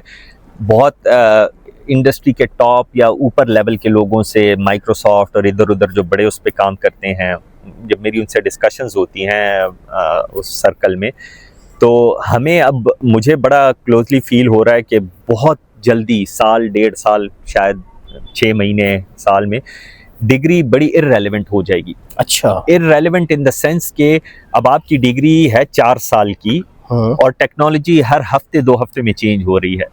Speaker 1: बहुत इंडस्ट्री के टॉप या ऊपर लेवल के लोगों से, माइक्रोसॉफ्ट और इधर उधर जो बड़े उस पर काम करते हैं, जब मेरी उनसे डिस्कशंस होती हैं उस सर्कल में, तो हमें अब मुझे बड़ा क्लोजली फील हो रहा है कि बहुत जल्दी, साल 1.5 साल, शायद 6 महीने, साल में डिग्री बड़ी इररेलेवेंट हो जाएगी।
Speaker 2: अच्छा,
Speaker 1: इररेलेवेंट इन द सेंस के अब आपकी डिग्री है 4 साल की और टेक्नोलॉजी हर हफ्ते 2 हफ्ते में चेंज हो रही है।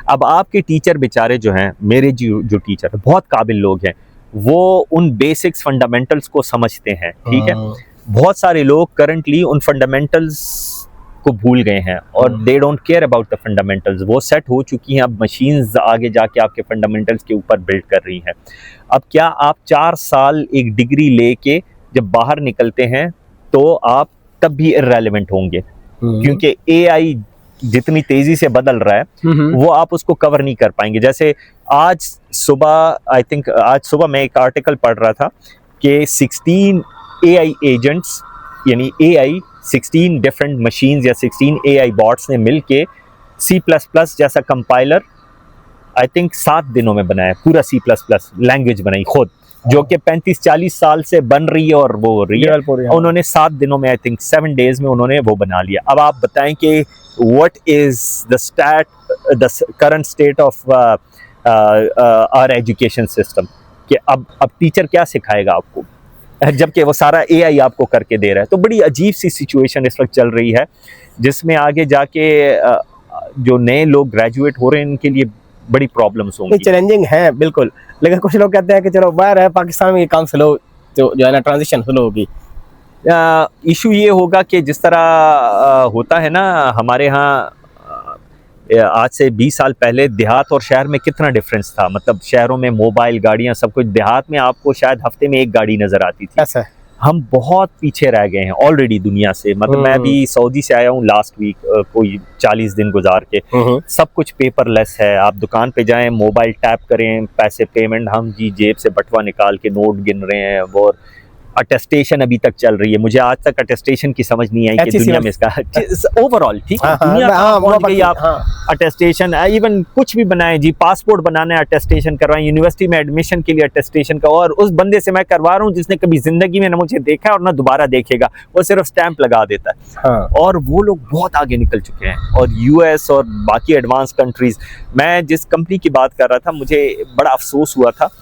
Speaker 1: अब आपके टीचर बेचारे जो हैं, मेरे जो टीचर हैं, बहुत काबिल लोग हैं, वो उन बेसिक्स फंडामेंटल्स को समझते हैं, ठीक है। बहुत सारे लोग करंटली उन फंडामेंटल्स को भूल गए हैं और they don't care about the fundamentals. वो सेट हो चुकी हैं, अब मशीन्स आगे जाके आपके फंडामेंटल्स के ऊपर बिल्ड कर रही हैं। अब क्या आप 4 साल एक डिग्री लेके जब बाहर निकलते हैं तो आप तब भी इररेलेवेंट होंगे, क्योंकि एआई जितनी तेजी से बदल रहा है वो आप उसको कवर नहीं कर पाएंगे। जैसे आज सुबह मैं एक आर्टिकल पढ़ रहा था कि 16 एआई एजेंट्स, यानी एआई 16 डिफरेंट मशीन्स या 16 एआई बॉट्स ने मिलके C++ जैसा कंपाइलर आई थिंक 7 दिनों में बनाया, पूरा C++ लैंग्वेज बनाई खुद, जो कि 35-40 साल से बन रही है और वो हो रही है। उन्होंने 7 दिनों में, आई थिंक 7 डेज में उन्होंने वो बना लिया। अब आप बताएं कि what is the current state of our education system, कि अब टीचर क्या सिखाएगा आपको जबकि वो सारा एआई आपको करके दे रहा है। तो बड़ी अजीब सी सिचुएशन इस वक्त चल रही है, जिसमें आगे जाके जो नए लोग ग्रेजुएट हो रहे हैं इनके लिए बड़ी प्रॉब्लम्स होंगी।
Speaker 2: चैलेंजिंग है बिल्कुल, लेकिन कुछ लोग कहते हैं कि चलो बाहर है, पाकिस्तान में ये काम स्लो, जो है ना, ट्रांजिशन स्लो होगी।
Speaker 1: इशू ये होगा कि जिस तरह होता है ना हमारे यहाँ, आज से 20 साल पहले देहात और शहर में कितना डिफरेंस था। मतलब शहरों में मोबाइल, गाड़ियाँ, सब कुछ। देहात में आपको शायद हफ्ते में 1 गाड़ी नजर आती थी।
Speaker 2: ऐसा
Speaker 1: हम बहुत पीछे रह गए हैं ऑलरेडी दुनिया से। मतलब मैं भी सऊदी से आया हूँ लास्ट वीक, कोई 40 दिन गुजार के। सब कुछ पेपरलेस है, आप दुकान पे जाएं, मोबाइल टैप करें, पैसे पेमेंट, हम जी जेब से बटवा निकाल के नोट गिन रहे हैं। और अटेस्टेशन अभी तक चल रही है। मुझे आज तक अटेस्टेशन की समझ नहीं आई कि दुनिया में इसका ओवरऑल, ठीक है, दुनिया पहुंच गई। आप अटेस्टेशन, इवन कुछ भी बनाए जी, पासपोर्ट बनाना है अटेस्टेशन करवाएं, यूनिवर्सिटी में एडमिशन के लिए अटेस्टेशन का। और उस बंदे से मैं करवा रहा हूँ जिसने कभी जिंदगी में ना मुझे देखा और ना दोबारा देखेगा, वो सिर्फ स्टैंप लगा देता है। और वो लोग बहुत आगे निकल चुके हैं, और यूएस और बाकी एडवांस कंट्रीज। मैं जिस कंपनी की बात कर रहा था, मुझे बड़ा अफसोस हुआ था।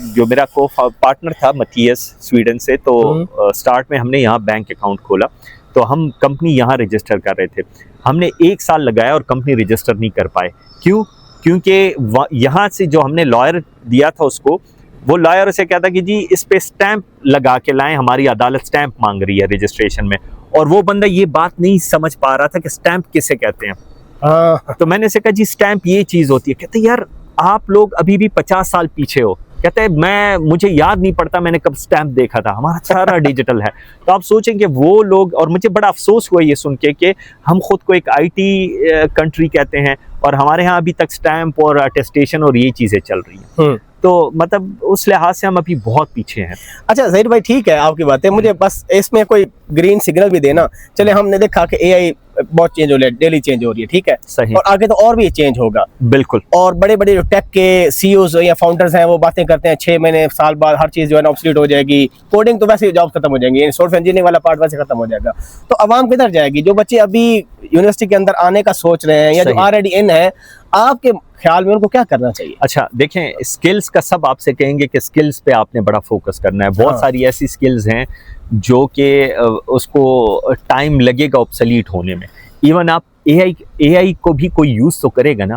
Speaker 1: जो मेरा को पार्टनर था मथियस, स्वीडन से, तो स्टार्ट में हमने यहाँ बैंक अकाउंट खोला, तो हम कंपनी यहाँ रजिस्टर कर रहे थे। हमने 1 साल लगाया और कंपनी रजिस्टर नहीं कर पाए। क्यों? क्योंकि यहाँ से जो हमने लॉयर दिया था उसको, वो लॉयर से कहता कि जी इस पे स्टैंप लगा के लाएं, हमारी अदालत स्टैंप मांग रही है रजिस्ट्रेशन में। और वो बंदा ये बात नहीं समझ पा रहा था कि स्टैंप किसे कहते हैं। तो मैंने से कहा जी स्टैंप ये चीज़ होती है। कहते यार आप लोग अभी भी 50 साल पीछे हो। कहते हैं मुझे याद नहीं पड़ता मैंने कब स्टैंप देखा था, हमारा सारा डिजिटल है। तो आप सोचेंगे वो लोग, और मुझे बड़ा अफसोस हुआ ये सुन के कि हम खुद को एक आईटी कंट्री कहते हैं और हमारे यहाँ अभी तक स्टैंप और अटेस्टेशन और ये चीज़ें चल रही हैं। तो मतलब उस लिहाज से हम अभी बहुत पीछे हैं।
Speaker 2: अच्छा ज़हीर भाई, ठीक है आपकी बातें, मुझे बस इसमें कोई ग्रीन सिग्नल भी देना। चले हमने देखा कि एआई बहुत चेंज हो रही है, डेली चेंज हो रही है, ठीक है,
Speaker 1: सही,
Speaker 2: और आगे तो और भी चेंज होगा।
Speaker 1: बिल्कुल।
Speaker 2: और बड़े बड़े जो टेक के सीईओज या फाउंडर्स हैं वो बातें करते हैं 6 महीने साल बाद हर चीज़ जो है ना ऑब्सोलीट हो जाएगी, कोडिंग तो वैसे जॉब खत्म हो जाएंगी, सॉफ्टवेयर इंजीनियरिंग वाला पार्ट वैसे खत्म हो जाएगा। तो आवाम किधर जाएगी? जो बच्चे अभी यूनिवर्सिटी के अंदर आने का सोच रहे हैं या जो ऑलरेडी इन है, आपके ख्याल में उनको क्या करना चाहिए?
Speaker 1: अच्छा देखें, स्किल्स का सब आपसे कहेंगे कि स्किल्स पे आपने बड़ा फोकस करना है। बहुत सारी ऐसी स्किल्स हैं जो कि उसको टाइम लगेगा ऑब्सोलीट होने में। इवन आप एआई को भी कोई यूज तो करेगा ना।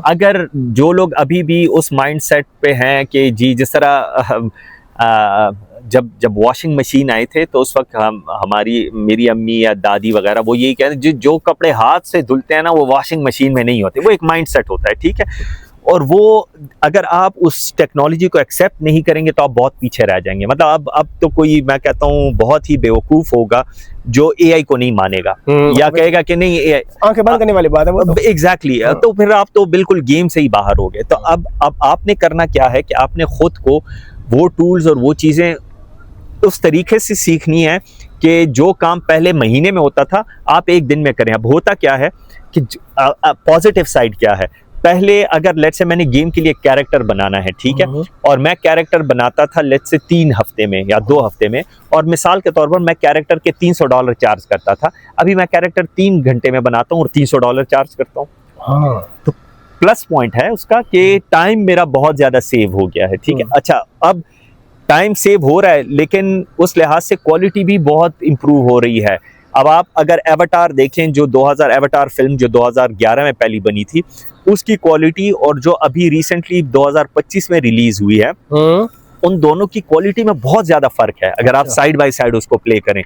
Speaker 1: अगर जो लोग अभी भी उस माइंडसेट पे हैं कि जी जिस तरह जब वॉशिंग मशीन आए थे तो उस वक्त मेरी अम्मी या दादी वगैरह वो यही कहते हैं जो कपड़े हाथ से धुलते हैं ना वो वॉशिंग मशीन में नहीं होते। वो एक माइंडसेट होता है, ठीक है। और वो अगर आप उस टेक्नोलॉजी को एक्सेप्ट नहीं करेंगे तो आप बहुत पीछे रह जाएंगे। मतलब अब तो कोई, मैं कहता हूँ, बहुत ही बेवकूफ होगा जो एआई को नहीं मानेगा या कहेगा कि नहीं एआई,
Speaker 2: आंखें बंद करने वाली बात है वो तो।
Speaker 1: एग्जैक्टली। तो फिर आप तो बिल्कुल गेम से ही बाहर हो गए। तो अब आपने करना क्या है कि आपने खुद को वो टूल्स और वो चीज़ें उस तरीके से सीखनी है कि जो काम पहले महीने में होता था आप 1 दिन में करें। अब होता क्या है कि पॉजिटिव साइड क्या है, पहले अगर लेट्स से मैंने गेम के लिए कैरेक्टर बनाना है, ठीक है, और मैं कैरेक्टर बनाता था लेट्स से 3 हफ्ते में या 2 हफ्ते में, और मिसाल के तौर पर मैं कैरेक्टर के $300 चार्ज करता था। अभी मैं कैरेक्टर 3 घंटे में बनाता हूँ और $300 चार्ज करता हूँ। तो प्लस पॉइंट है उसका कि टाइम मेरा बहुत ज़्यादा सेव हो गया है, ठीक है। अच्छा, अब टाइम सेव हो रहा है लेकिन उस लिहाज से क्वालिटी भी बहुत इम्प्रूव हो रही है। अब आप अगर एवाटार देखें, जो 2000 एवाटार फिल्म जो 2011 में पहली बनी थी, उसकी क्वालिटी और जो अभी रिसेंटली 2025 में रिलीज हुई है, उन दोनों की क्वालिटी में बहुत ज्यादा फर्क है। अगर आप साइड बाय साइड उसको प्ले करें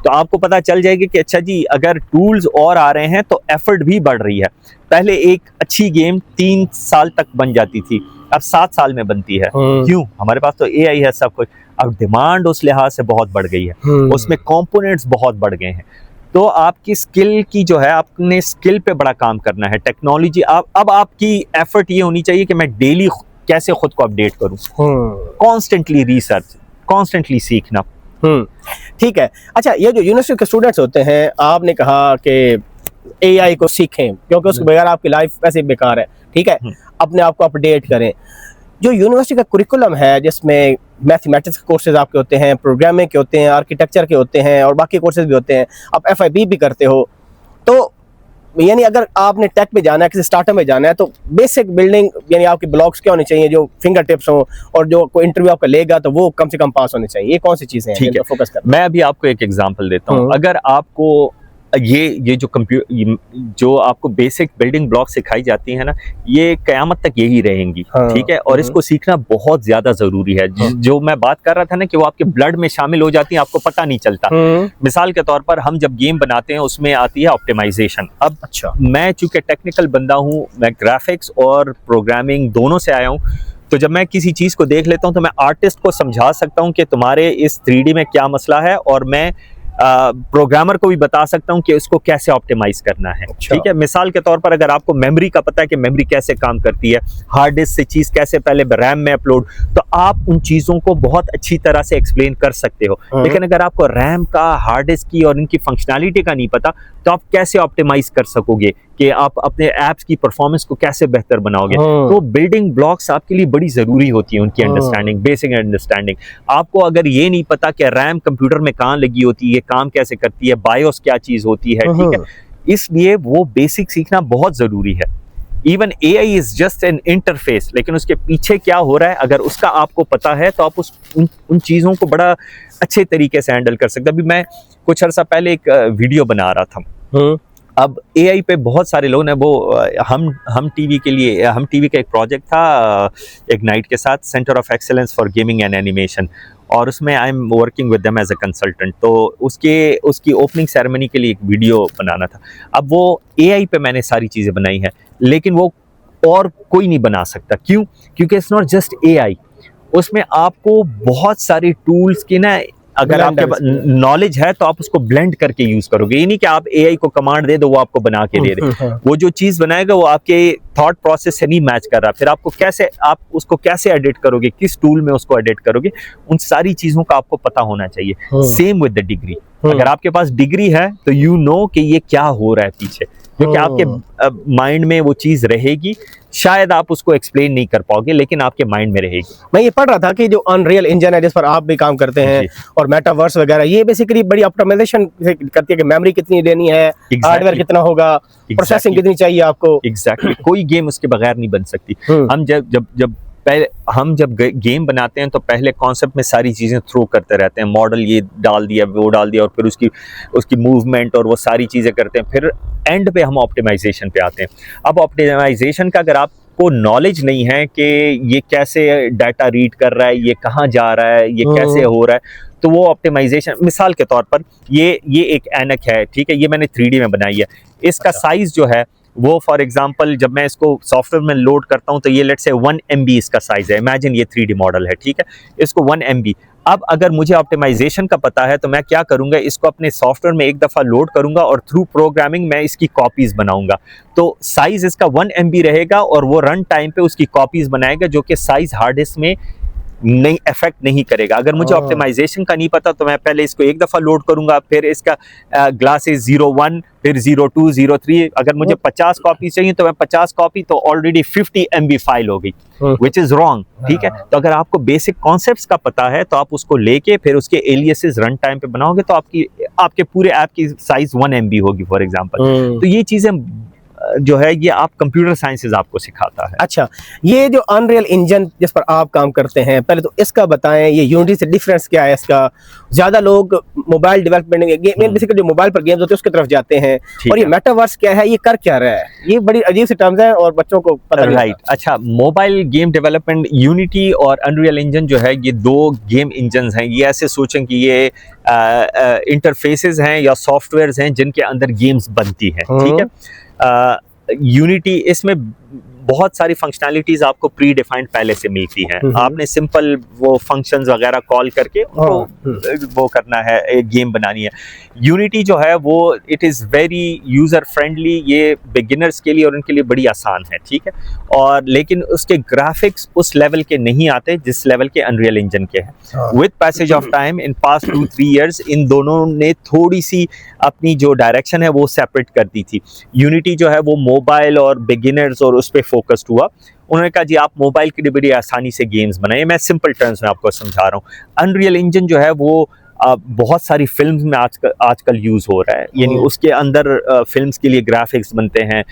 Speaker 1: तो आपको पता चल जाएगा कि अच्छा जी, अगर टूल्स और आ रहे हैं तो एफर्ट भी बढ़ रही है। पहले एक अच्छी गेम 3 साल तक बन जाती थी, अब 7 साल में बनती है। क्यों? हमारे पास तो एआई है, सब कुछ। अब डिमांड उस लिहाज से बहुत बढ़ गई है, उसमें कंपोनेंट्स बहुत बढ़ गए हैं। तो आपकी स्किल की जो है, आपने स्किल पे बड़ा काम करना है। टेक्नोलॉजी अब आपकी एफर्ट ये होनी चाहिए कि मैं डेली कैसे खुद को अपडेट करूं, कॉन्स्टेंटली रिसर्च, कॉन्स्टेंटली सीखना।
Speaker 2: ठीक है। अच्छा, ये जो यूनिवर्सिटी के स्टूडेंट्स होते हैं, आपने कहा कि एआई को सीखें क्योंकि उसके बगैर आपकी लाइफ वैसे बेकार है, ठीक है, अपने आप को अपडेट करें। जो यूनिवर्सिटी का कुरिकुलम है, जिसमें मैथमेटिक्स के कोर्सेज आपके होते हैं, प्रोग्रामिंग के होते हैं, आर्किटेक्चर के होते हैं और बाकी कोर्सेज भी होते हैं, आप एफआईबी भी करते हो, तो यानी अगर आपने टेक में जाना है, किसी स्टार्टअप में जाना है, तो बेसिक बिल्डिंग यानी आपके ब्लॉक्स क्या होने चाहिए जो फिंगर टिप्स हो, और जो कोई इंटरव्यू आपका लेगा तो वो कम से कम पास होने चाहिए। ये कौन सी चीजें हैं?
Speaker 1: ठीक है,
Speaker 2: फोकस करना।
Speaker 1: मैं अभी आपको एक एग्जांपल देता हूँ। अगर आपको ये जो आपको बेसिक बिल्डिंग ब्लॉक सिखाई जाती है ना, ये कयामत तक यही रहेंगी, ठीक है, और इसको सीखना बहुत ज्यादा जरूरी है। जो मैं बात कर रहा था ना कि वो आपके ब्लड में शामिल हो जाती है, आपको पता नहीं चलता। मिसाल के तौर पर हम जब गेम बनाते हैं उसमें आती है ऑप्टिमाइजेशन। अब अच्छा, मैं चूंकि टेक्निकल बंदा हूँ, मैं ग्राफिक्स और प्रोग्रामिंग दोनों से आया हूँ, तो जब मैं किसी चीज को देख लेता हूँ तो मैं आर्टिस्ट को समझा सकता हूँ कि तुम्हारे इस 3D में क्या मसला है, और मैं प्रोग्रामर को भी बता सकता हूं कि उसको कैसे ऑप्टिमाइज करना है। ठीक है, मिसाल के तौर पर अगर आपको मेमोरी का पता है कि मेमोरी कैसे काम करती है, हार्ड डिस्क से चीज कैसे पहले रैम में अपलोड, तो आप उन चीजों को बहुत अच्छी तरह से एक्सप्लेन कर सकते हो। लेकिन अगर आपको रैम का, हार्ड डिस्क की और इनकी फंक्शनैलिटी का नहीं पता, तो आप कैसे ऑप्टिमाइज कर सकोगे कि आप अपने एप्स की परफॉर्मेंस को कैसे बेहतर बनाओगे। तो बिल्डिंग ब्लॉक्स आपके लिए बड़ी जरूरी होती है, उनकी अंडरस्टैंडिंग, बेसिक अंडरस्टैंडिंग। आपको अगर ये नहीं पता कि रैम कंप्यूटर में कहाँ लगी होती है, काम कैसे करती है, बायोस क्या चीज होती है, ठीक है, इसलिए वो बेसिक सीखना बहुत जरूरी है। Even AI is just an interface, लेकिन उसके पीछे क्या हो रहा है अगर उसका आपको पता है तो आप उन चीजों को बड़ा अच्छे तरीके से हैंडल कर सकते हैं। अभी मैं कुछ अर्सा पहले एक वीडियो बना रहा था। अब एआई पे बहुत सारे लोग हैं, वो हम टीवी के लिए, हम टीवी का एक प्रोजेक्ट था इग्नाइट के साथ, centre of excellence for gaming and animation, और उसमें I am working with them as a consultant. तो उसकी ओपनिंग सेरेमनी के लिए एक वीडियो बनाना था। अब वो एआई पे मैंने सारी चीज़ें बनाई हैं, लेकिन वो और कोई नहीं बना सकता। क्यों? क्योंकि इट्स नॉट जस्ट एआई, उसमें आपको बहुत सारी टूल्स की ना, अगर आपके पास नॉलेज है तो आप उसको ब्लेंड करके यूज करोगे। ये नहीं कि आप एआई को कमांड दे दो वो आपको बना के दे दे। वो जो चीज बनाएगा वो आपके थॉट प्रोसेस से नहीं मैच कर रहा, फिर आप उसको कैसे एडिट करोगे, किस टूल में उसको एडिट करोगे, उन सारी चीजों का आपको पता होना चाहिए। सेम विद द डिग्री, अगर आपके पास डिग्री है तो यू नो कि ये क्या हो रहा है पीछे, क्योंकि आपके माइंड में वो चीज रहेगी। शायद आप उसको एक्सप्लेन नहीं कर पाओगे, लेकिन आपके माइंड में रहेगी।
Speaker 2: मैं ये पढ़ रहा था कि जो अनरियल इंजन है जिस पर आप भी काम करते हैं, और मेटावर्स वगैरह, ये बेसिकली बड़ी ऑप्टिमाइजेशन करती है कि मेमोरी कितनी लेनी है, हार्डवेयर कितना होगा, प्रोसेसिंग कितनी चाहिए आपको।
Speaker 1: एग्जैक्टली, कोई गेम उसके बगैर नहीं बन सकती। हम जब गेम बनाते हैं तो पहले कॉन्सेप्ट में सारी चीजें थ्रो करते रहते हैं, मॉडल ये डाल दिया, वो डाल दिया, और फिर उसकी मूवमेंट और वो सारी चीजें करते हैं, फिर एंड पे हम ऑप्टिमाइजेशन पे आते हैं। अब ऑप्टिमाइजेशन का अगर आपको नॉलेज नहीं है कि ये कैसे डाटा रीड कर रहा है, ये कहाँ जा रहा है, ये कैसे हो रहा है, तो वो ऑप्टिमाइजेशन, मिसाल के तौर पर ये एक ऐनक है, ठीक है, ये मैंने 3D में बनाई है। इसका साइज जो है वो, फॉर एग्जांपल, जब मैं इसको सॉफ्टवेयर में लोड करता हूं तो ये लेट्स से 1 MB इसका साइज है। इमेजिन ये 3D मॉडल है, ठीक है, इसको 1 MB। अब अगर मुझे ऑप्टिमाइजेशन का पता है तो मैं क्या करूंगा, इसको अपने सॉफ्टवेयर में एक दफा लोड करूंगा और थ्रू प्रोग्रामिंग मैं इसकी कॉपीज बनाऊंगा। तो साइज इसका 1 MB रहेगा और वो रन टाइम पे उसकी कॉपीज बनाएगा, जो कि साइज हार्ड डिस्क में नहीं इफेक्ट नहीं करेगा। अगर मुझे ऑप्टिमाइजेशन का नहीं पता तो मैं पहले इसको एक दफा लोड करूंगा, फिर इसका ग्लासेस 01, फिर 02, 03, अगर मुझे 50 कॉपी चाहिए तो मैं 50 कॉपी, तो ऑलरेडी 50 MB फाइल हो गई, विच इज रॉन्ग। ठीक है, तो अगर आपको बेसिक कॉन्सेप्ट्स का पता है तो आप उसको लेके फिर उसके एलियासेस रन टाइम पे बनाओगे तो आपके पूरे ऐप की साइज 1 MB होगी, फॉर एग्जांपल। तो ये चीजें जो है ये आप कंप्यूटर साइंसेज आपको सिखाता है।
Speaker 2: अच्छा, ये जो अनरियल इंजन जिस पर आप काम करते हैं, पहले तो इसका बताएं, ये यूनिटी से डिफरेंस क्या है इसका? ज्यादा लोग मोबाइल डेवलपमेंट गेम बेसिकली जो मोबाइल पर गेम्स होते हैं उसकी तरफ जाते हैं, और ये मेटावर्स क्या है, ये कर क्या रहा है? ये बड़ी अजीब सी टर्म्स हैं और बच्चों को पता नहीं।
Speaker 1: राइट, अच्छा, मोबाइल गेम डेवलपमेंट, यूनिटी और अनरियल इंजन जो है ये दो गेम इंजन हैं। ये ऐसे सोचें कि ये इंटरफेसेस हैं या सॉफ्टवेयर्स हैं जिनके अंदर गेम्स बनती हैं, ठीक है। यूनिटी इसमें बहुत सारी फंक्शनैलिटीज आपको प्री डिफाइंड पहले से मिलती हैं। आपने सिंपल वो फंक्शंस वगैरह कॉल करके वो करना है, एक गेम बनानी है। यूनिटी जो है वो it is very user friendly, ये बिगिनर्स के लिए और उनके लिए बड़ी आसान है, ठीक है। और लेकिन उसके ग्राफिक्स उस लेवल के नहीं आते जिस लेवल के अनरियल इंजन के हैं। With passage of time in past 2-3 years in दोनों ने थोड़ी सी अपनी जो डायरेक्शन है वो सेपरेट कर दी थी। यूनिटी जो है वो मोबाइल और बिगिनर्स और उस पर फोकस्ड हुआ। उन्होंने कहा जी आप मोबाइल के लिए बड़ी आसानी से गेम्स बनाइए। मैं सिंपल टर्म्स में आपको समझा रहा हूँ। अनरियल इंजन जो है वो बहुत सारी फिल्म्स में आजकल यूज़ हो रहा है, यानी उसके अंदर फिल्म्स के लिए ग्राफिक्स बनते हैं।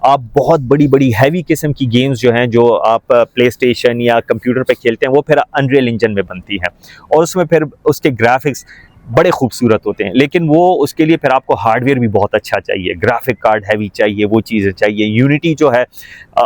Speaker 1: आप बहुत बड़ी बड़ी हैवी किस्म की गेम्स जो हैं जो आप प्ले स्टेशन या कंप्यूटर पे खेलते हैं वो फिर अनरियल इंजन में बनती हैं, और उसमें फिर उसके ग्राफिक्स बड़े खूबसूरत होते हैं। लेकिन वो उसके लिए फिर आपको हार्डवेयर भी बहुत अच्छा चाहिए, ग्राफिक कार्ड हैवी चाहिए, वो चीज़ें चाहिए। यूनिटी जो है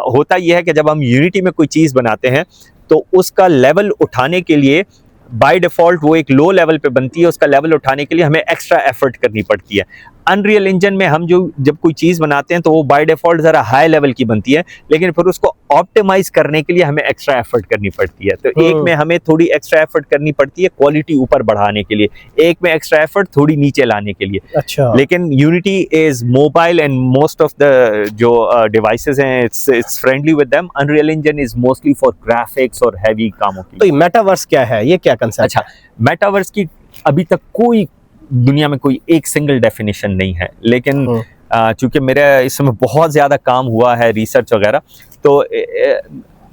Speaker 1: होता यह है कि जब हम यूनिटी में कोई चीज़ बनाते हैं तो उसका लेवल उठाने के लिए बाय डिफ़ॉल्ट वो एक लो लेवल पे बनती है, उसका लेवल उठाने के लिए हमें एक्स्ट्रा एफर्ट करनी पड़ती है। अनरियल इंजन में हम जब कोई चीज़ बनाते हैं तो वो बाय डिफ़ॉल्ट ज़रा हाई लेवल की बनती है, लेकिन फिर उसको ऑप्टिमाइज करने के लिए हमें एक्स्ट्रा एफर्ट करनी पड़ती है। तो एक में हमें थोड़ी एक्स्ट्रा एफर्ट करनी पड़ती है क्वालिटी ऊपर बढ़ाने के लिए, एक में एक्स्ट्रा एफर्ट थोड़ी नीचे लाने के लिए।
Speaker 2: अच्छा,
Speaker 1: लेकिन unity is mobile and most of the जो डिवाइसेस हैं it's friendly with them. Unreal engine is mostly for graphics और हैवी कामों के लिए।
Speaker 2: तो ये मेटावर्स क्या है, ये क्या कंसेप्ट?
Speaker 1: अच्छा, मेटावर्स की अभी तक कोई दुनिया में कोई एक सिंगल डेफिनेशन नहीं है, लेकिन चूंकि मेरा इसमें बहुत ज़्यादा काम हुआ है रिसर्च वगैरह, तो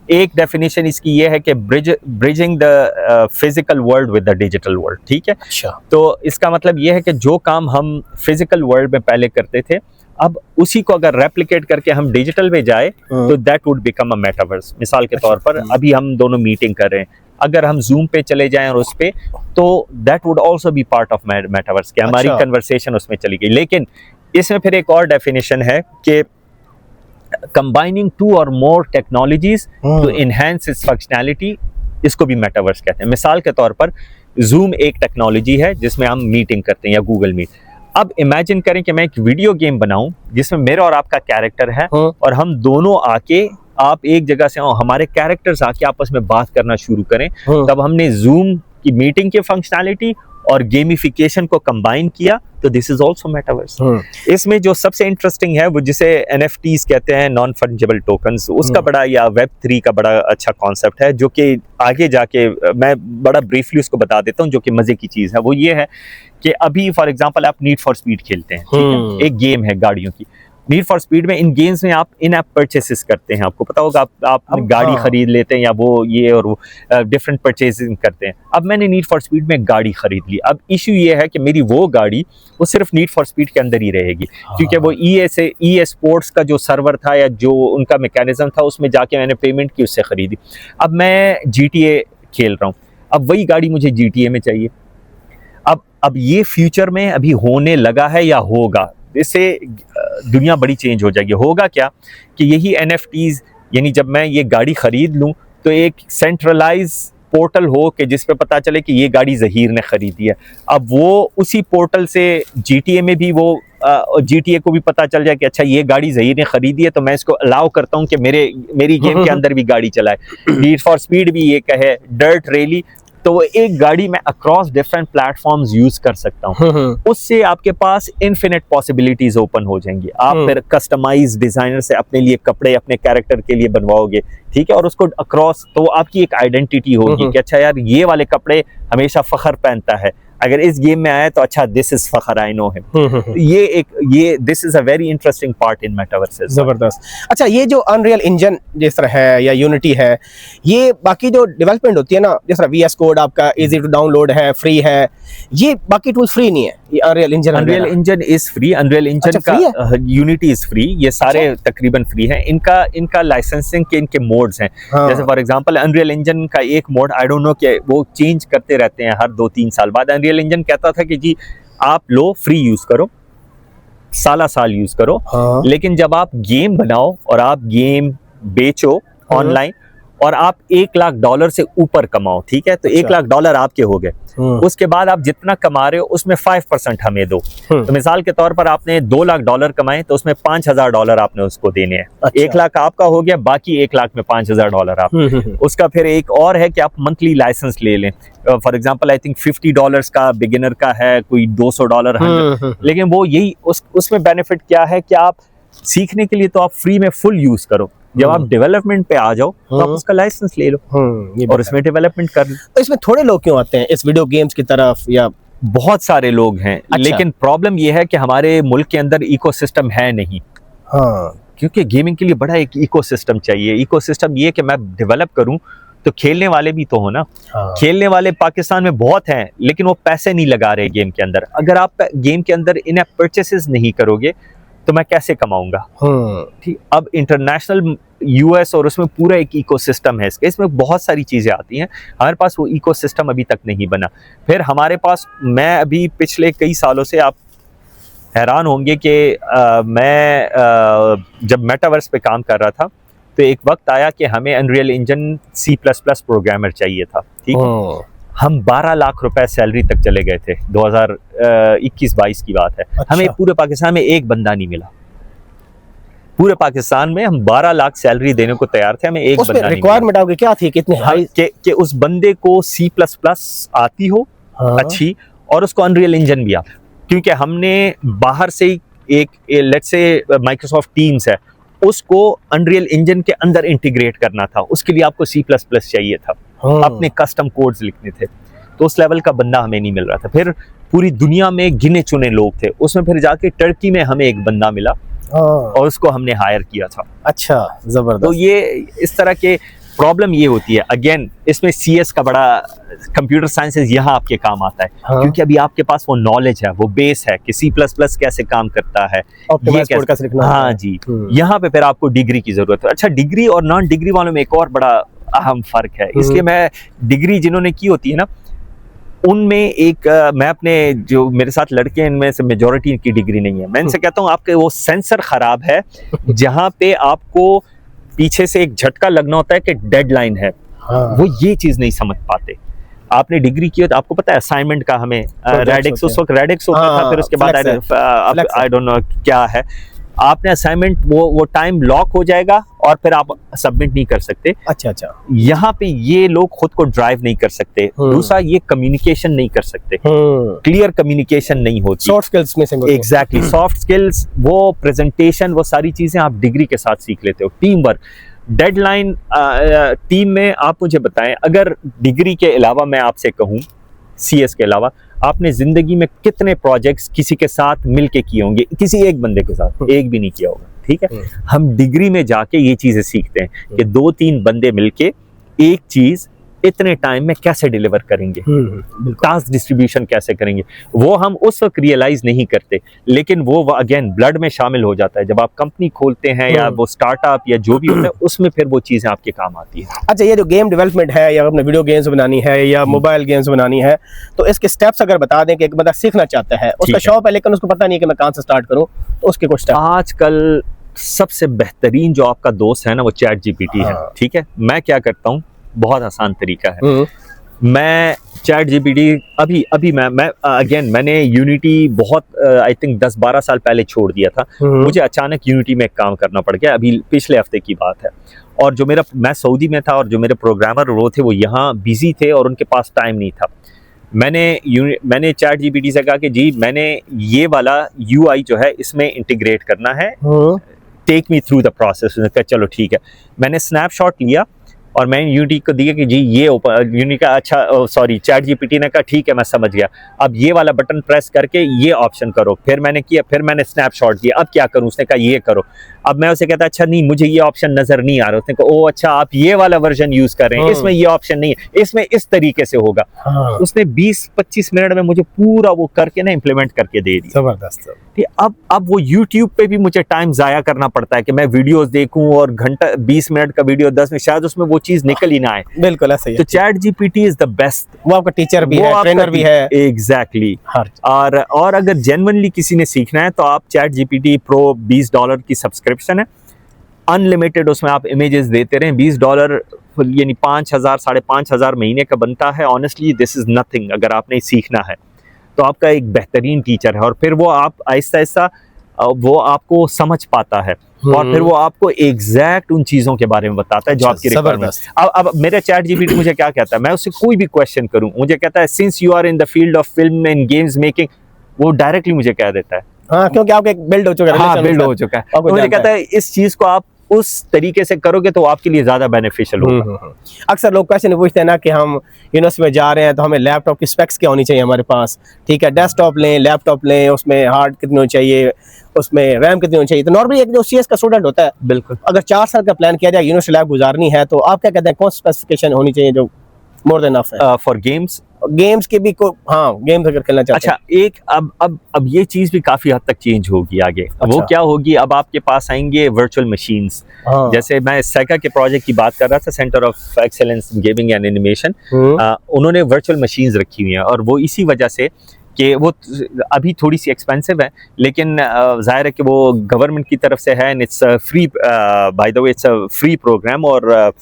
Speaker 1: एक डेफिनेशन इसकी ये है कि bridging the physical world with the digital world, ठीक है।
Speaker 2: अच्छा,
Speaker 1: तो इसका मतलब ये है कि जो काम हम फिजिकल वर्ल्ड में पहले करते थे, अब उसी को अगर रेप्लिकेट करके हम डिजिटल में जाए तो that would become a metaverse. मिसाल के तौर पर अभी हम दोनों मीटिंग कर रहे हैं, अगर हम जूम पे चले जाएं और उस पे, तो that would also be part of metaverse के हमारी कन्वर्सेशन उसमें चली गई। लेकिन इसमें फिर एक और डेफिनेशन है कि कंबाइनिंग 2 और more technologies to enhance its functionality, इसको भी मेटावर्स कहते हैं। मिसाल के तौर पर जूम एक टेक्नोलॉजी है जिसमें हम मीटिंग करते हैं या गूगल मीट। अब इमेजिन करें कि मैं एक वीडियो गेम बनाऊं जिसमें मेरा और आपका कैरेक्टर है, और हम दोनों आके, आप एक जगह से हमारे कैरेक्टर्स आके आपस में बात करना शुरू करें। तब हमने जूम की मीटिंग की फंक्शनैलिटी और गेमिफिकेशन को कंबाइन किया, तो दिस इज आल्सो मेटावर्स। इसमें जो सबसे इंटरेस्टिंग है वो जिसे NFTs कहते हैं, नॉन फंजिबल टोकन्स, उसका बड़ा, या Web3 का बड़ा अच्छा कॉन्सेप्ट है, जो कि आगे जाके मैं बड़ा ब्रीफली उसको बता देता हूँ, जो कि मजे की चीज़ है। वो ये है कि अभी फॉर एग्जांपल आप नीड फॉर स्पीड खेलते हैं, ठीक है? एक गेम है गाड़ियों की। नीड फॉर स्पीड में इन गेम्स में आप इन ऐप परचेसेस करते हैं, आपको पता होगा, आप गाड़ी खरीद लेते हैं या वो ये और वो डिफरेंट परचेजिंग करते हैं। अब मैंने नीड फॉर स्पीड में गाड़ी खरीद ली। अब इशू ये है कि मेरी वो गाड़ी वो सिर्फ नीड फॉर स्पीड के अंदर ही रहेगी, क्योंकि वो EA स्पोर्ट्स का जो सर्वर था या जो उनका मैकेनिज्म था उसमें जाके मैंने पेमेंट की, उससे खरीदी। अब मैं GTA खेल रहा हूँ, अब वही गाड़ी मुझे GTA में चाहिए। अब ये फ्यूचर में अभी होने लगा है या होगा, इससे दुनिया बड़ी चेंज हो जाएगी। होगा क्या कि यही NFTs, यानी जब मैं ये गाड़ी खरीद लूं तो एक सेंट्रलाइज पोर्टल हो कि जिस पे पता चले कि ये गाड़ी ज़हीर ने खरीदी है। अब वो उसी पोर्टल से GTA में भी वो GTA को भी पता चल जाए कि अच्छा ये गाड़ी ज़हीर ने खरीदी है, तो मैं इसको अलाउ करता हूँ कि मेरी गेम के अंदर भी गाड़ी चलाए। नीड फॉर स्पीड भी ये कहे, डर्ट रैली, तो वो एक गाड़ी में अक्रॉस डिफरेंट प्लेटफॉर्म्स यूज कर सकता हूँ। उससे आपके पास इनफिनिट पॉसिबिलिटीज ओपन हो जाएंगी। आप फिर कस्टमाइज डिजाइनर से अपने लिए कपड़े अपने कैरेक्टर के लिए बनवाओगे, ठीक है, और उसको अक्रॉस, तो आपकी एक आइडेंटिटी होगी कि अच्छा यार ये वाले कपड़े हमेशा फखर पहनता है। अगर इस गेम में आया तो अच्छा, this is Fakhar, I know him. ये this is a very interesting part in metaverse.
Speaker 2: जबरदस्त। अच्छा, ये जो अनरियल इंजन जिस तरह है या यूनिटी है, ये बाकी जो डेवलपमेंट होती है ना, जिस तरह VS कोड आपका इजी टू डाउनलोड है, फ्री है, ये बाकी टूल्स फ्री नहीं है? ये unreal engine
Speaker 1: is free, unreal engine का यूनिटी इज फ्री, ये सारे तकरीबन फ्री हैं। इनका लाइसेंसिंग के इनके मोड्स हैं। जैसे फॉर एग्जांपल अनरियल इंजन का एक मोड, आई डोंट नो कि वो चेंज करते रहते हैं हर 2-3 साल बाद। अनरियल इंजन कहता था कि जी आप लो, फ्री यूज करो, साल यूज करो, लेकिन जब आप गेम बनाओ और आप गेम बेचो ऑनलाइन और आप $1 लाख से ऊपर कमाओ, ठीक है, तो $1 लाख आपके हो गए। उसके बाद आप जितना कमा रहे हो उसमें 5% हमें दो। तो मिसाल के तौर पर आपने $2 लाख कमाए तो उसमें $5,000 आपने उसको देने हैं।
Speaker 2: अच्छा।
Speaker 1: 1 लाख आपका हो गया, बाकी 1 लाख में $5,000 आप। उसका फिर एक और है कि आप मंथली लाइसेंस ले लें। फॉर एग्जांपल आई थिंक $50 का बिगिनर का है, कोई $200 100, लेकिन वो यही उसमें बेनिफिट क्या है कि आप सीखने के लिए तो आप फ्री में फुल यूज करो, जब आप डेवलपमेंट पे आ जाओ तो आप उसका लाइसेंस ले लो और इसमें डेवलपमेंट कर लो।
Speaker 2: तो इसमें थोड़े लोग क्यों आते हैं इस वीडियो गेम्स की तरफ? या
Speaker 1: बहुत सारे लोग हैं। अच्छा। लेकिन प्रॉब्लम ये है कि हमारे मुल्क के अंदर इकोसिस्टम है नहीं। क्योंकि गेमिंग के लिए बड़ा एक इकोसिस्टम चाहिए। इकोसिस्टम ये कि मैं डेवलप करूं तो खेलने वाले भी तो हो ना। खेलने वाले पाकिस्तान में बहुत हैं, लेकिन वो पैसे नहीं लगा रहे गेम के अंदर। अगर आप गेम के अंदर इन्हें परचेसेस नहीं करोगे तो मैं कैसे कमाऊंगा? ठीक। अब इंटरनेशनल US और उसमें पूरा एक इकोसिस्टम है, इसमें बहुत सारी चीज़ें आती हैं। हमारे पास वो इकोसिस्टम अभी तक नहीं बना। फिर हमारे पास, मैं अभी पिछले कई सालों से, आप हैरान होंगे कि मैं जब मेटावर्स पे काम कर रहा था तो एक वक्त आया कि हमें अनरियल इंजन C++ प्रोग्रामर चाहिए था। ठीक है, हम 12 लाख रुपए सैलरी तक चले गए थे। 2021-22 की बात है। अच्छा। हमें पूरे पाकिस्तान में एक बंदा नहीं मिला। पूरे पाकिस्तान में हम 12 लाख सैलरी देने को तैयार थे, हमें एक बंदा नहीं।
Speaker 2: रिक्वायरमेंट आपकी क्या थी, कितने हाई?
Speaker 1: कि उस बंदे को C++ आती हो अच्छी, और उसको अनरियल इंजन भी आता। क्योंकि हमने बाहर से एक लेट्स से माइक्रोसॉफ्ट टीम्स है, उसको अनरियल इंजन के अंदर इंटीग्रेट करना था। उसके लिए आपको C++ चाहिए था, अपने कस्टम कोड्स लिखने थे। तो उस लेवल का बंदा हमें नहीं मिल रहा था। फिर पूरी दुनिया में गिने चुने लोग थे, उसमें फिर जाके टर्की में हमें एक बंदा मिला और उसको हमने हायर किया था।
Speaker 2: अच्छा, जबरदस्त।
Speaker 1: तो ये इस तरह के प्रॉब्लम ये होती है। अगेन इसमें CS का बड़ा, कंप्यूटर साइंसेज यहाँ आपके काम आता है। क्योंकि अभी आपके पास वो नॉलेज है, वो बेस है कि C++ कैसे काम करता है, ये कैसे लिखना। हाँ जी, यहाँ पे फिर आपको डिग्री की जरूरत है। अच्छा, डिग्री और नॉन डिग्री वालों में एक और बड़ा अहम फर्क है। इसलिए मैं डिग्री जिन्होंने की होती है ना, उनमें एक मैं अपने जो मेरे साथ लड़के हैं इनमें से मेजॉरिटी की डिग्री नहीं है। मैं इनसे कहता हूँ आपके वो सेंसर खराब है, जहाँ पे आपको पीछे से एक झटका लगना होता है कि डेडलाइन है। वो ये चीज नहीं समझ पाते। आपने डिग्री की हो तो आपको पता है असाइनमेंट का हमें रेडिक्स, उस वक्त रेडिक्स होता था, फिर उसके बाद आई डोंट नो क्या है, आपने असाइनमेंट वो टाइम लॉक हो जाएगा और फिर आप सबमिट नहीं कर सकते।
Speaker 2: अच्छा अच्छा,
Speaker 1: यहाँ पे ये लोग खुद को ड्राइव नहीं कर सकते। दूसरा, ये कम्युनिकेशन नहीं कर सकते, क्लियर कम्युनिकेशन नहीं होती,
Speaker 2: सॉफ्ट स्किल्स मिसिंग होती है।
Speaker 1: एग्जैक्टली, सॉफ्ट स्किल्स, वो प्रेजेंटेशन, वो सारी चीजें आप डिग्री के साथ सीख लेते हो। टीम वर्क, डेडलाइन, टीम में आप मुझे बताएं, अगर डिग्री के अलावा मैं आपसे कहूँ, CS के अलावा आपने जिंदगी में कितने प्रोजेक्ट्स किसी के साथ मिलके किए होंगे? किसी एक बंदे के साथ एक भी नहीं किया होगा। ठीक है, हम डिग्री में जाके ये चीजें सीखते हैं कि 2-3 बंदे मिलके एक चीज इतने टाइम में कैसे डिलीवर करेंगे, टास्क डिस्ट्रीब्यूशन कैसे करेंगे, वो हम उस वक्त रियलाइज नहीं करते, लेकिन वो अगेन ब्लड में शामिल हो जाता है। जब आप कंपनी खोलते हैं या वो स्टार्टअप या जो भी होता है, उसमें फिर वो चीजें आपके काम आती है।
Speaker 2: अच्छा, ये जो गेम डेवलपमेंट है या अपने वीडियो गेम्स बनानी है या मोबाइल गेम्स बनानी है, तो इसके स्टेप्स अगर बता दें कि एक बंदा सीखना चाहता है, उसका शौक है लेकिन उसको पता नहीं है कि मैं कहाँ से स्टार्ट करूँ, तो उसके कुछ स्टेप्स।
Speaker 1: आजकल सबसे बेहतरीन जो आपका दोस्त है ना, वो ChatGPT है। ठीक है, मैं क्या करता हूँ, बहुत आसान तरीका है। मैं ChatGPT अभी मैं अगेन मैंने यूनिटी बहुत आई थिंक 10-12 साल पहले छोड़ दिया था। मुझे अचानक यूनिटी में काम करना पड़ गया, अभी पिछले हफ्ते की बात है। और जो मैं सऊदी में था और जो मेरे प्रोग्रामर वो थे, वो यहाँ बिजी थे और उनके पास टाइम नहीं था। मैंने ChatGPT से कहा कि जी मैंने ये वाला UI जो है इसमें इंटीग्रेट करना है, take me through the process. चलो ठीक है, मैंने स्नैपशॉट लिया और मैंने यूनिटी को दिया कि जी ये यूनिटी का अच्छा, सॉरी चैट जीपीटी ने कहा ठीक है मैं समझ गया, अब ये वाला बटन प्रेस करके ये ऑप्शन करो। फिर मैंने किया, फिर मैंने स्नैपशॉट दिया, अब क्या करूं? उसने कहा ये करो। अब मैं उसे कहता अच्छा नहीं मुझे ये ऑप्शन नजर नहीं आ रहा। उसने कहा ओ अच्छा आप ये वाला वर्जन यूज कर रहे हैं, इसमें ये ऑप्शन नहीं है, इसमें इस तरीके से होगा। उसने 20-25 मिनट में मुझे पूरा वो करके ना इम्प्लीमेंट करके दे दिया।
Speaker 2: जबरदस्त।
Speaker 1: अब वो YouTube पे भी मुझे टाइम जाया करना पड़ता है कि मैं वीडियोस देखूं और घंटा 20 मिनट का वीडियो 10 में शायद उसमें वो चीज निकल ही ना आए।
Speaker 2: बिल्कुल ऐसा ही है।
Speaker 1: तो chat GPT is the best.
Speaker 2: वो आपका टीचर भी है, ट्रेनर भी है।
Speaker 1: एग्जैक्टली। और अगर जेन्युइनली किसी ने सीखना है तो आप चैट जीपीटी प्रो $20 की सब्सक्रिप्शन है, अनलिमिटेड, उसमें आप इमेजेस देते रहें। $20 यानी 5,000 5,500 महीने का बनता है। ऑनेस्टली दिस इज नथिंग अगर आपने सीखना है तो आपका एक बेहतरीन टीचर है। और फिर वो आप आहिस्ता आहिस्ता वो आपको समझ पाता है और फिर वो आपको एग्जैक्ट उन चीजों के बारे में बताता है जो आपकी रिक्वायरमेंट। अब मेरा चैट जीपीटी मुझे क्या कहता है, मैं उससे कोई भी क्वेश्चन करूं, मुझे कहता है since you are in the field of film and games making, वो डायरेक्टली मुझे कह देता है।
Speaker 2: हाँ, क्योंकि आपका एक बिल्ड हो चुका है।
Speaker 1: हाँ, बिल्ड हो चुका है। मुझे कहता है इस चीज को आप उस तरीके से करोगे तो आपके लिए ज्यादा बेनिफिशियल होगा।
Speaker 2: अक्सर लोग क्वेश्चन पूछते हैं ना कि हम यूनिवर्सिटी में जा रहे हैं तो हमें लैपटॉप की स्पेक्स क्या होनी चाहिए हमारे पास। ठीक है, डेस्कटॉप लें, लैपटॉप लें, उसमें हार्ड कितनी होनी चाहिए, उसमें रैम कितनी होनी चाहिए। तो नॉर्मली एक जो सीएस का स्टूडेंट होता है, बिल्कुल अगर 4 साल का प्लान किया जाए यूनिवर्सिटी लाइफ गुजारनी है तो आप क्या कहते हैं कौन स्पेसिफिकेशन होनी चाहिए जो मोर देन इनफ है
Speaker 1: फॉर गेम्स
Speaker 2: की भी को? हाँ, गेम्स अगर खेलना चाहते हैं।
Speaker 1: अच्छा, एक अब ये चीज भी काफी हद तक चेंज होगी आगे। वो क्या होगी, अब आपके पास आएंगे वर्चुअल मशीन्स। जैसे मैं सेगा के प्रोजेक्ट की बात कर रहा था, centre of excellence gaming and animation, उन्होंने वर्चुअल मशीन्स रखी हुई हैं और वो इसी वजह से कि वो अभी थोड़ी सी एक्सपेंसिव है लेकिन जाहिर है कि वो गवर्नमेंट की तरफ से है, it's free, by the way it's a free program और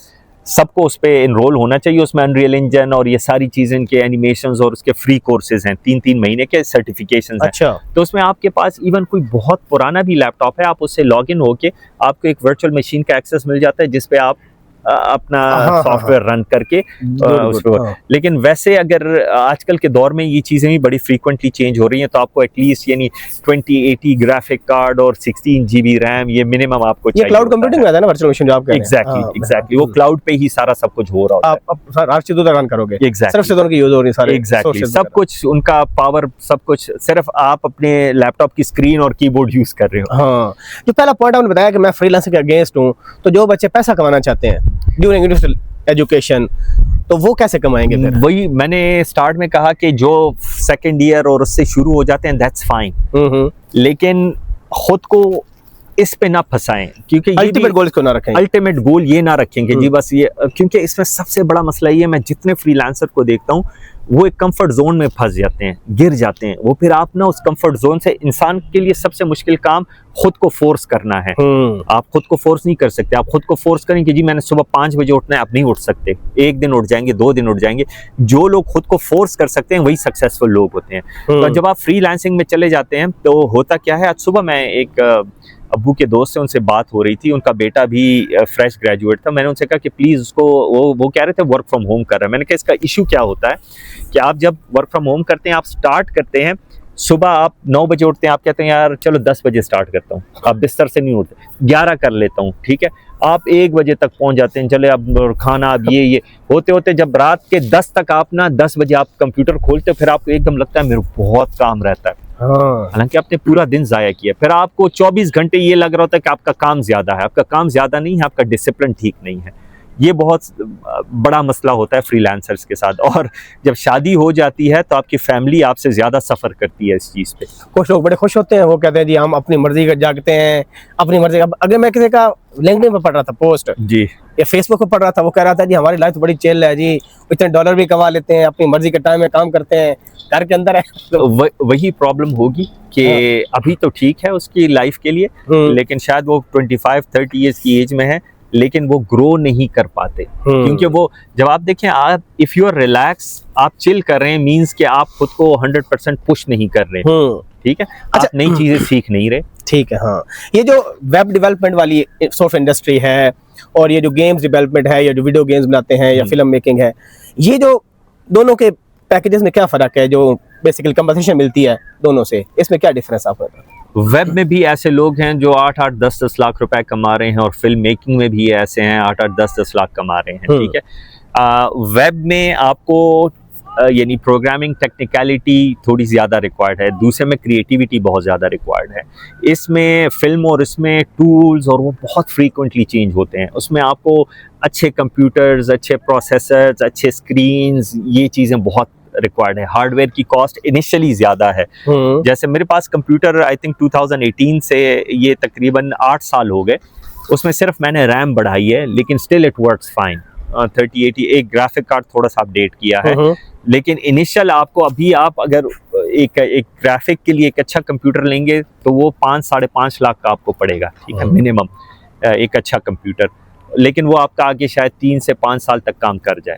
Speaker 1: सबको उस पर इनरोल होना चाहिए। उसमें अनरियल इंजन और ये सारी चीज़ें के एनिमेशंस और उसके फ्री कोर्सेज हैं, 3-3 महीने के सर्टिफिकेशंस हैं।
Speaker 2: अच्छा।
Speaker 1: तो उसमें आपके पास इवन कोई बहुत पुराना भी लैपटॉप है, आप उससे लॉग इन होके आपको एक वर्चुअल मशीन का एक्सेस मिल जाता है जिसपे आप अपना सॉफ्टवेयर रन करके उसको। लेकिन वैसे अगर आजकल के दौर में ये चीज़ें भी बड़ी फ्रीक्वेंटली चेंज हो रही हैं तो आपको एटलीस्ट यानी 2080 ग्राफिक कार्ड और 16 GB रैम ये मिनिमम आपको चाहिए।
Speaker 2: क्लाउड कंप्यूटिंग में है ना वर्चुअल मशीन जो आप कह रहे हैं।
Speaker 1: एग्जैक्टली वो क्लाउड पे ही सारा सब कुछ हो रहा होता है।
Speaker 2: आप चीज़ों रन करोगे।
Speaker 1: एग्जैक्टली,
Speaker 2: सिर्फ दोनों की यूज हो रही है सारे।
Speaker 1: एग्जैक्टली, सब कुछ उनका पावर, सब कुछ सिर्फ आप अपने लैपटॉप की स्क्रीन और कीबोर्ड यूज कर रहे हो।
Speaker 2: हाँ, जो पहला पॉइंट आपने बताया कि मैं फ्रीलांसिंग के अगेंस्ट हूँ, तो जो बच्चे पैसा कमाना चाहते हैं ड्यूरिंग यूनिवर्सिटी एजुकेशन तो वो कैसे कमाएंगे फिर?
Speaker 1: वही मैंने स्टार्ट में कहा कि जो सेकंड ईयर और उससे शुरू हो जाते हैं दैट्स फाइन, लेकिन खुद को इस पे ना फंसाएं क्योंकि
Speaker 2: अल्टीमेट गोल इसको ना रखें।
Speaker 1: अल्टीमेट गोल ये ना रखेंगे जी बस ये, क्योंकि इसमें सबसे बड़ा मसला ये है, मैं जितने फ्रीलांसर को देखता हूँ वो एक कंफर्ट जोन में फंस जाते हैं, गिर जाते हैं। वो फिर आप ना उस कंफर्ट जोन से, इंसान के लिए सबसे मुश्किल काम खुद को फोर्स करना है। आप खुद को फोर्स नहीं कर सकते। आप खुद को फोर्स करें कि जी मैंने सुबह 5 बजे उठना है, आप नहीं उठ सकते। एक दिन उठ जाएंगे, 2 दिन उठ जाएंगे। जो लोग खुद को फोर्स कर सकते हैं वही सक्सेसफुल लोग होते हैं। तो जब आप फ्रीलांसिंग में चले जाते हैं तो होता क्या है, आज सुबह मैं एक अब्बू के दोस्त से उनसे बात हो रही थी, उनका बेटा भी फ्रेश ग्रेजुएट था। मैंने उनसे कहा कि प्लीज़ उसको, वो कह रहे थे वर्क फ्रॉम होम कर रहे हैं। मैंने कहा इसका इशू क्या होता है कि आप जब वर्क फ्रॉम होम करते हैं, आप स्टार्ट करते हैं सुबह, आप 9 बजे उठते हैं, आप कहते हैं यार चलो 10 बजे स्टार्ट करता हूँ, आप बिस्तर से नहीं उठते, 11 कर लेता हूँ, ठीक है, आप 1 बजे तक पहुँच जाते हैं, चले अब खाना, अब ये होते होते जब रात के 10 तक आप ना 10 बजे आप कंप्यूटर खोलते हो, फिर आपको एकदम लगता है मेरे बहुत काम रहता है। हालांकि आपने पूरा दिन जाया किया। फिर आपको 24 घंटे ये लग रहा होता है कि आपका काम ज्यादा है। आपका काम ज्यादा नहीं है, आपका डिसिप्लिन ठीक नहीं है। ये बहुत बड़ा मसला होता है फ्रीलांसर्स के साथ। और जब शादी हो जाती है तो आपकी फैमिली आपसे ज्यादा सफर करती है इस चीज पे।
Speaker 2: कुछ लोग बड़े खुश होते हैं, वो कहते हैं जी हम अपनी मर्जी का जागते हैं, अपनी मर्जी का। अगर मैं किसी का लिंक्डइन पे पढ़ रहा था पोस्ट
Speaker 1: जी, या
Speaker 2: फेसबुक पे पढ़ रहा था, वो कह रहा था जी हमारी लाइफ तो बड़ी चिल है जी, इतने डॉलर भी कमा लेते हैं, अपनी मर्जी के टाइम में काम करते हैं, घर के अंदर है।
Speaker 1: तो वही प्रॉब्लम होगी कि अभी तो ठीक है उसकी लाइफ के लिए, लेकिन शायद वो 25-30 ईयर्स की एज में है, लेकिन वो ग्रो नहीं कर पाते। क्योंकि वो, जब आप देखें, आप इफ यू आर रिलैक्स, आप चिल कर रहे हैं, मींस कि आप खुद को 100% पुश नहीं कर रहे, ठीक है। अच्छा, आप नई चीजें सीख नहीं रहे,
Speaker 2: ठीक है। हाँ, ये जो वेब डेवलपमेंट वाली सॉफ्टवेयर इंडस्ट्री है और ये जो गेम्स डेवलपमेंट है या जो वीडियो गेम्स बनाते हैं या फिल्म मेकिंग है, ये जो दोनों के पैकेजेस में क्या फ़र्क है, जो बेसिकली कंपनसेशन मिलती है दोनों से, इसमें क्या डिफरेंस आपको?
Speaker 1: वेब में भी ऐसे लोग हैं जो 8-8 10-10 लाख रुपए कमा रहे हैं, और फिल्म मेकिंग में भी ऐसे हैं 8-8 10-10 लाख कमा रहे हैं, ठीक है। वेब में आपको यानी प्रोग्रामिंग टेक्निकलिटी थोड़ी ज़्यादा रिक्वायर्ड है, दूसरे में क्रिएटिविटी बहुत ज़्यादा रिक्वायर्ड है। इसमें फिल्म और इसमें टूल्स और वो बहुत फ्रीक्वेंटली चेंज होते हैं, उसमें आपको अच्छे कंप्यूटर्स, अच्छे प्रोसेसर्स, अच्छे स्क्रीन्स, ये चीज़ें बहुत रिक्वायर्ड है। हार्डवेयर की कॉस्ट इनिशियली ज़्यादा है। जैसे मेरे पास कंप्यूटर आई थिंक 2018 से ये तकरीबन 8 साल हो गए, उसमें सिर्फ मैंने रैम बढ़ाई है, लेकिन स्टिल इट वर्क्स फाइन। 3080 एक ग्राफिक कार्ड थोड़ा सा अपडेट किया है, लेकिन इनिशियल आपको अभी आप अगर एक ग्राफिक के लिए एक अच्छा कंप्यूटर लेंगे तो वो 5-5.5 लाख का आपको पड़ेगा, ठीक है, मिनिमम एक अच्छा कंप्यूटर, लेकिन वो आपका आगे शायद 3 से 5 साल तक काम कर जाए।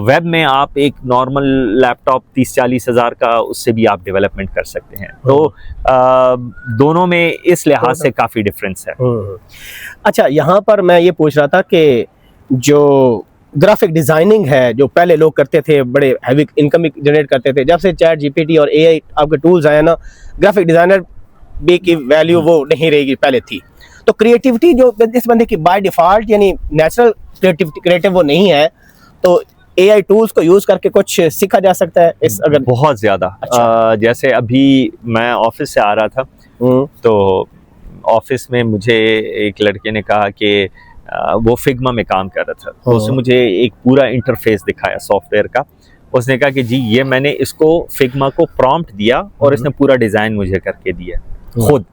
Speaker 1: वेब में आप एक नॉर्मल लैपटॉप 30-40 हज़ार का, उससे भी आप डेवलपमेंट कर सकते हैं। तो दोनों में इस लिहाज से काफ़ी डिफरेंस है।
Speaker 2: अच्छा, यहाँ पर मैं ये पूछ रहा था कि जो ग्राफिक डिजाइनिंग है, जो पहले लोग करते थे, बड़े हैवी इनकम जनरेट करते थे, जब से चैट जीपीटी और एआई आपके टूल्स आए ना, ग्राफिक डिजाइनर भी की वैल्यू वो नहीं रहेगी, पहले थी। तो क्रिएटिविटी जो इस बंदे की बाय डिफॉल्ट यानी नेचुरल क्रिएटिव वो नहीं है, तो एआई टूल्स को यूज करके कुछ सीखा जा सकता है इस अगर?
Speaker 1: बहुत ज़्यादा।
Speaker 2: अच्छा।
Speaker 1: जैसे अभी मैं ऑफिस से आ रहा था, तो ऑफिस में मुझे एक लड़के ने कहा कि वो फिग्मा में काम कर रहा था, तो उसने मुझे एक पूरा इंटरफेस दिखाया सॉफ्टवेयर का। उसने कहा कि जी ये मैंने इसको फिग्मा को प्रॉम्प्ट दिया और इसने पूरा डिज़ाइन मुझे करके दिया खुद,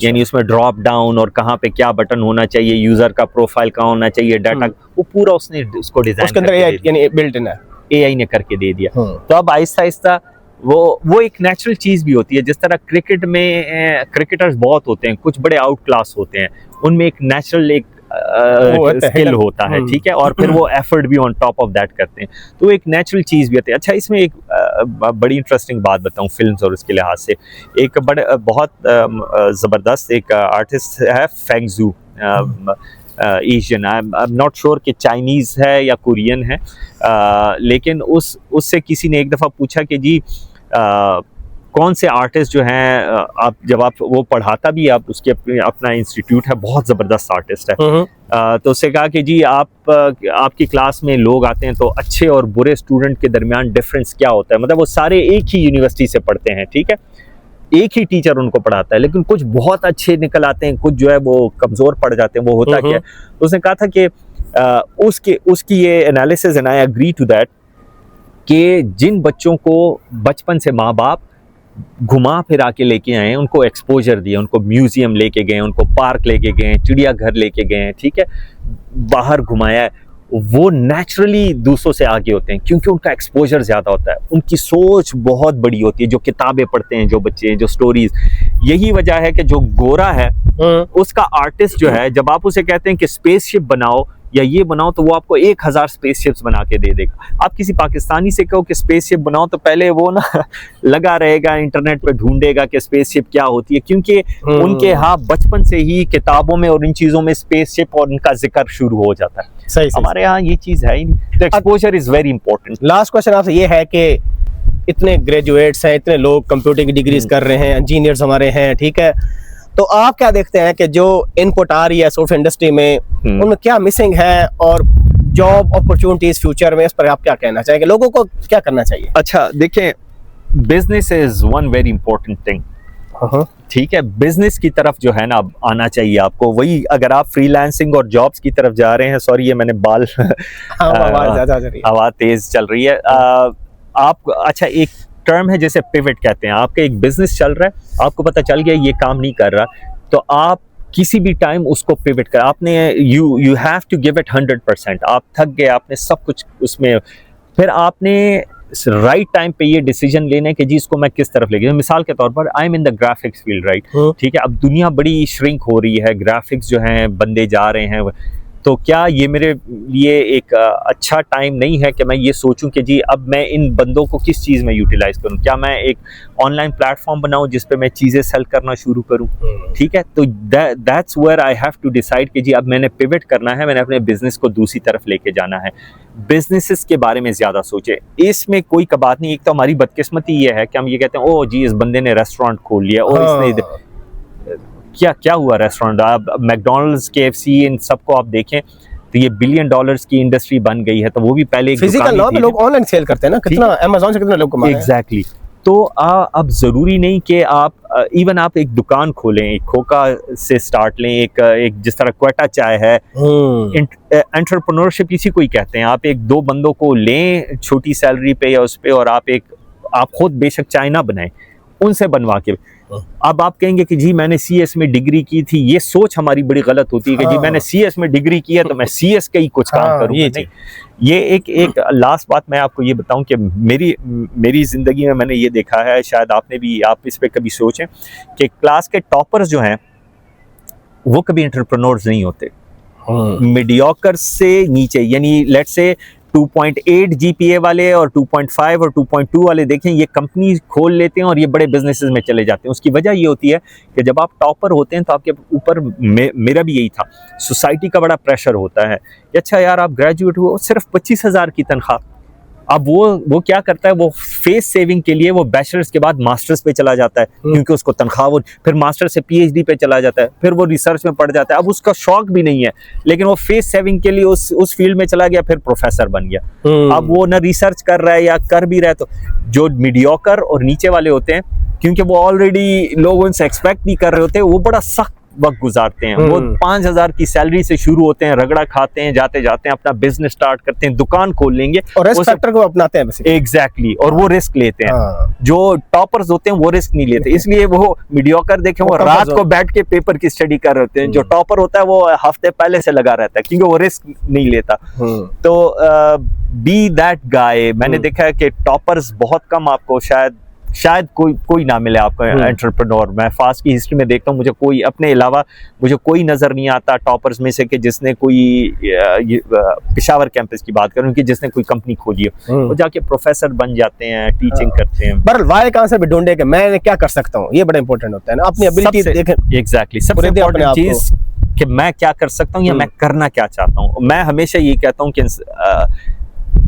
Speaker 1: यानी उसमें ड्रॉप डाउन और कहाँ पे क्या बटन होना चाहिए, यूज़र का प्रोफाइल कहाँ होना चाहिए, डाटा, वो पूरा उसने उसको डिज़ाइन
Speaker 2: उसके अंदर एआई यानी बिल्ट इन है,
Speaker 1: एआई ने करके दे दिया। तो अब आहिस्ता आहिस्ता वो एक नेचुरल चीज़ भी होती है। जिस तरह क्रिकेट में क्रिकेटर्स बहुत होते हैं, कुछ बड़े आउट क्लास होते हैं, उनमें एक नेचुरल एक स्किल होता है, ठीक है, और फिर वो एफर्ट भी ऑन टॉप ऑफ दैट करते हैं, तो एक नेचुरल चीज़ भी होती है। अच्छा, इसमें एक बड़ी इंटरेस्टिंग बात बताऊं फिल्म्स और उसके लिहाज से, एक बहुत ज़बरदस्त एक आर्टिस्ट है Fengzhu, Asian, I am not sure कि चाइनीज़ है या कोरियन है, लेकिन उससे किसी ने एक दफ़ा पूछा कि जी कौन से आर्टिस्ट जो हैं, आप जब आप वो पढ़ाता भी, आप उसके अपना इंस्टीट्यूट है, बहुत ज़बरदस्त आर्टिस्ट है, तो उससे कहा कि जी आपकी क्लास में लोग आते हैं तो अच्छे और बुरे स्टूडेंट के दरमियान डिफरेंस क्या होता है, मतलब वो सारे एक ही यूनिवर्सिटी से पढ़ते हैं, ठीक है, एक ही टीचर उनको पढ़ाता है, लेकिन कुछ बहुत अच्छे निकल आते हैं, कुछ जो है वो कमज़ोर पड़ जाते हैं, वो होता क्या है? तो उसने कहा था कि उसकी ये analysis, and I agree to that, कि जिन बच्चों को बचपन से माँ बाप घुमा फिरा के लेके आए, उनको एक्सपोजर दिया, उनको म्यूजियम लेके गए, उनको पार्क लेके गए, चिड़ियाघर लेके गए, ठीक है, बाहर घुमाया, वो नेचुरली दूसरों से आगे होते हैं, क्योंकि उनका एक्सपोजर ज़्यादा होता है, उनकी सोच बहुत बड़ी होती है, जो किताबें पढ़ते हैं जो बच्चे, जो स्टोरीज। यही वजह है कि जो गोरा है उसका आर्टिस्ट जो है, जब आप उसे कहते हैं कि स्पेसशिप बनाओ या ये बनाओ, तो वो आपको 1000 स्पेसशिप्स बना के दे देगा। आप किसी पाकिस्तानी से कहो कि स्पेसशिप बनाओ, तो पहले वो ना लगा रहेगा, इंटरनेट पे ढूंढेगा कि स्पेसशिप क्या होती है, क्योंकि उनके यहाँ बचपन से ही किताबों में और इन चीज़ों में स्पेसशिप और उनका जिक्र शुरू हो जाता है।
Speaker 2: सही।
Speaker 1: हमारे यहाँ ये चीज़ है ही नहीं, तो exposure is very important.
Speaker 2: Last question आपसे ये है कि इतने ग्रेजुएट्स हैं, इतने लोग कंप्यूटिंग की डिग्रीज कर रहे हैं, इंजीनियर्स हमारे हैं, ठीक है, तो आप क्या देखते हैं कि जो इनपुट आ रही है सॉफ्टवेयर इंडस्ट्री में, उनमें क्या मिसिंग है, और जॉब अपॉर्चुनिटीज फ्यूचर में, इस पर आप क्या कहना चाहेंगे, लोगों को क्या करना चाहिए?
Speaker 1: अच्छा देखें, business is one very important thing, ठीक है, बिजनेस की तरफ जो है ना अब आना चाहिए आपको। वही अगर आप फ्रीलांसिंग और जॉब्स की तरफ जा रहे हैं, सॉरी ये मैंने बाल हवा तेज चल रही है, आप अच्छा, एक टर्म है जैसे पिवट कहते हैं, आपका एक बिजनेस चल रहा है, आपको पता चल गया ये काम नहीं कर रहा, तो आप किसी भी टाइम उसको पिवट कर, आपने you have to give it 100%। आप थक गए, आपने सब कुछ उसमें, फिर आपने राइट टाइम पे ये डिसीजन लेने के जी इसको मैं किस तरफ लेके, मिसाल के तौर पर I am in the graphics field, right, ठीक है, अब दुनिया बड़ी श्रिंक हो रही है, ग्राफिक्स जो हैं बंदे जा रहे हैं, तो क्या ये मेरे लिए एक अच्छा टाइम नहीं है कि मैं ये सोचूं कि जी अब मैं इन बंदों को किस चीज़ में यूटिलाइज करूं? क्या मैं एक ऑनलाइन प्लेटफॉर्म बनाऊं जिस पे मैं चीज़ें सेल करना शुरू करूं? ठीक है, तो that's where I have to decide कि जी अब मैंने पिवट करना है, मैंने अपने बिजनेस को दूसरी तरफ लेके जाना है। बिजनेसेस के बारे में ज़्यादा सोचे, इसमें कोई बात नहीं। एक तो हमारी बदकिस्मती ये है कि हम ये कहते हैं ओ जी इस बंदे ने रेस्टोरेंट खोल लिया, और इसने क्या क्या हुआ रेस्टोरेंट? आप मैकडोनल्ड्स, KFC इन सबको आप देखें तो ये $1 बिलियन की इंडस्ट्री बन गई है। तो वो भी पहले एक
Speaker 2: फिजिकल ना, लोग ऑनलाइन सेल करते हैं ना, कितना अमेज़न से कितने लोग कमा रहे हैं।
Speaker 1: एग्जैक्टली। तो अब ज़रूरी नहीं कि आप इवन आप एक दुकान खोलें, एक खोखा से स्टार्ट लें, एक जिस तरह क्वेटा चाय है, एंटरप्रेन्योरशिप इसी को ही कहते हैं। आप एक दो बंदों को लें छोटी सैलरी पे या उस पे, और आप खुद बेशक चाय ना बनाएं, उनसे बनवा के। अब आप कहेंगे कि जी मैंने CS में डिग्री की थी, ये सोच हमारी बड़ी गलत होती है कि जी मैंने CS में डिग्री की है तो मैं CS का ही कुछ काम करूँगा। ये एक लास्ट बात मैं आपको ये बताऊं कि मेरी ज़िंदगी में मैंने ये देखा है, शायद आपने भी, आप इस पे कभी सोचें कि क्लास के टॉपर्स जो हैं वो कभी एंटरप्रेन्योर्स नहीं होते। मीडियोकर से नीचे, यानी लेट्स से 2.8 GPA वाले और 2.5 और 2.2 वाले देखें, ये कंपनी खोल लेते हैं और ये बड़े बिजनेसेस में चले जाते हैं। उसकी वजह ये होती है कि जब आप टॉपर होते हैं तो आपके ऊपर, मेरा भी यही था, सोसाइटी का बड़ा प्रेशर होता है। अच्छा यार आप ग्रेजुएट हुए, सिर्फ 25,000 की तनख्वाह। अब वो क्या करता है, वो फेस सेविंग के लिए वो बैचलर्स के बाद मास्टर्स पे चला जाता है, क्योंकि उसको तनख्वाह, वो फिर मास्टर से PhD पे चला जाता है, फिर वो रिसर्च में पढ़ जाता है। अब उसका शौक भी नहीं है, लेकिन वो फेस सेविंग के लिए उस फील्ड में चला गया, फिर प्रोफेसर बन गया। अब वो ना रिसर्च कर रहा है या कर भी रहा है। तो जो मीडियोकर और नीचे वाले होते हैं, क्योंकि वो ऑलरेडी लोग उनसे एक्सपेक्ट नहीं कर रहे होते, वो बड़ा सख्त वक्त गुजारते हैं। वो 5,000 की सैलरी से शुरू होते हैं, रगड़ा खाते हैं, जाते जाते हैं अपना बिजनेस स्टार्ट करते हैं, दुकान खोल लेंगे
Speaker 2: और रिस्क फैक्टर को अपनाते हैं।
Speaker 1: एग्जैक्टली, और वो रिस्क लेते हैं। जो टॉपर्स होते हैं वो रिस्क नहीं लेते, इसलिए वो मीडियोकर देखें वो रात को बैठ के पेपर की स्टडी कर रहे होते हैं। जो टॉपर होता है वो हफ्ते पहले से लगा रहता है, क्योंकि वो रिस्क नहीं लेता। तो बी दैट गाय। मैंने देखा है कि टॉपर्स बहुत कम, आपको शायद कोई ना मिले आपको एंटरप्रेन्योर। मैं फास्ट की हिस्ट्री में देखता हूँ, मुझे कोई अपने अलावा मुझे कोई नज़र नहीं आता टॉपर्स में से कि जिसने कोई पेशावर कैंपस की बात करूँ कि जिसने कोई कंपनी खोली हो। वो जाके प्रोफेसर बन जाते हैं, टीचिंग करते हैं।
Speaker 2: बहरहाल वाई का आंसर भी ढूंढे कि मैं क्या कर सकता हूँ, ये बड़ा इंपॉर्टेंट होता है ना, अपनी एबिलिटी देखें।
Speaker 1: एग्जैक्टली, सबसे इम्पोर्टेंट चीज कि मैं क्या कर सकता हूँ या मैं करना क्या चाहता हूँ। मैं हमेशा ये कहता हूँ कि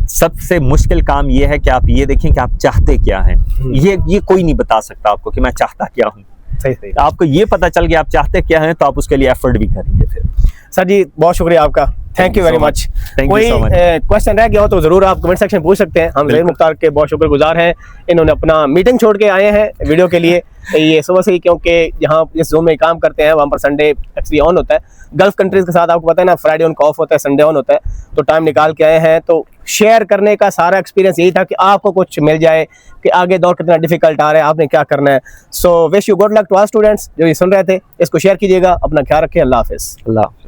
Speaker 1: सबसे मुश्किल काम ये है कि आप ये देखें कि आप चाहते क्या हैं। ये कोई नहीं बता सकता आपको कि मैं चाहता क्या हूँ।
Speaker 2: सही।
Speaker 1: आपको ये पता चल गया आप चाहते क्या हैं, तो आप उसके लिए एफर्ट भी करेंगे। फिर
Speaker 2: सर जी बहुत शुक्रिया आपका, थैंक यू वेरी मच। कोई क्वेश्चन रह गया हो तो जरूर आप कमेंट सेक्शन में पूछ सकते हैं। हम ज़हीर मुख्तार के बहुत शुक्रगुजार हैं, इन्होंने अपना मीटिंग छोड़ के आए हैं वीडियो के लिए। ये सुबह से ही, क्योंकि यहाँ जिस जोन में काम करते हैं वहाँ पर संडे एक्चुअली ऑन होता है। गल्फ कंट्रीज़ के साथ आपको पता है ना, फ्राइडे उनका ऑफ होता है, संडे ऑन होता है। तो टाइम निकाल के आए हैं, तो शेयर करने का सारा एक्सपीरियंस यही था कि आपको कुछ मिल जाए कि आगे दौर कितना डिफिकल्ट आ रहा है, आपने क्या करना है। So wish you good luck to all students जो ये सुन रहे थे। इसको शेयर कीजिएगा, अपना ख्याल रखें। अल्लाह हाफिज़।
Speaker 1: अल्लाह।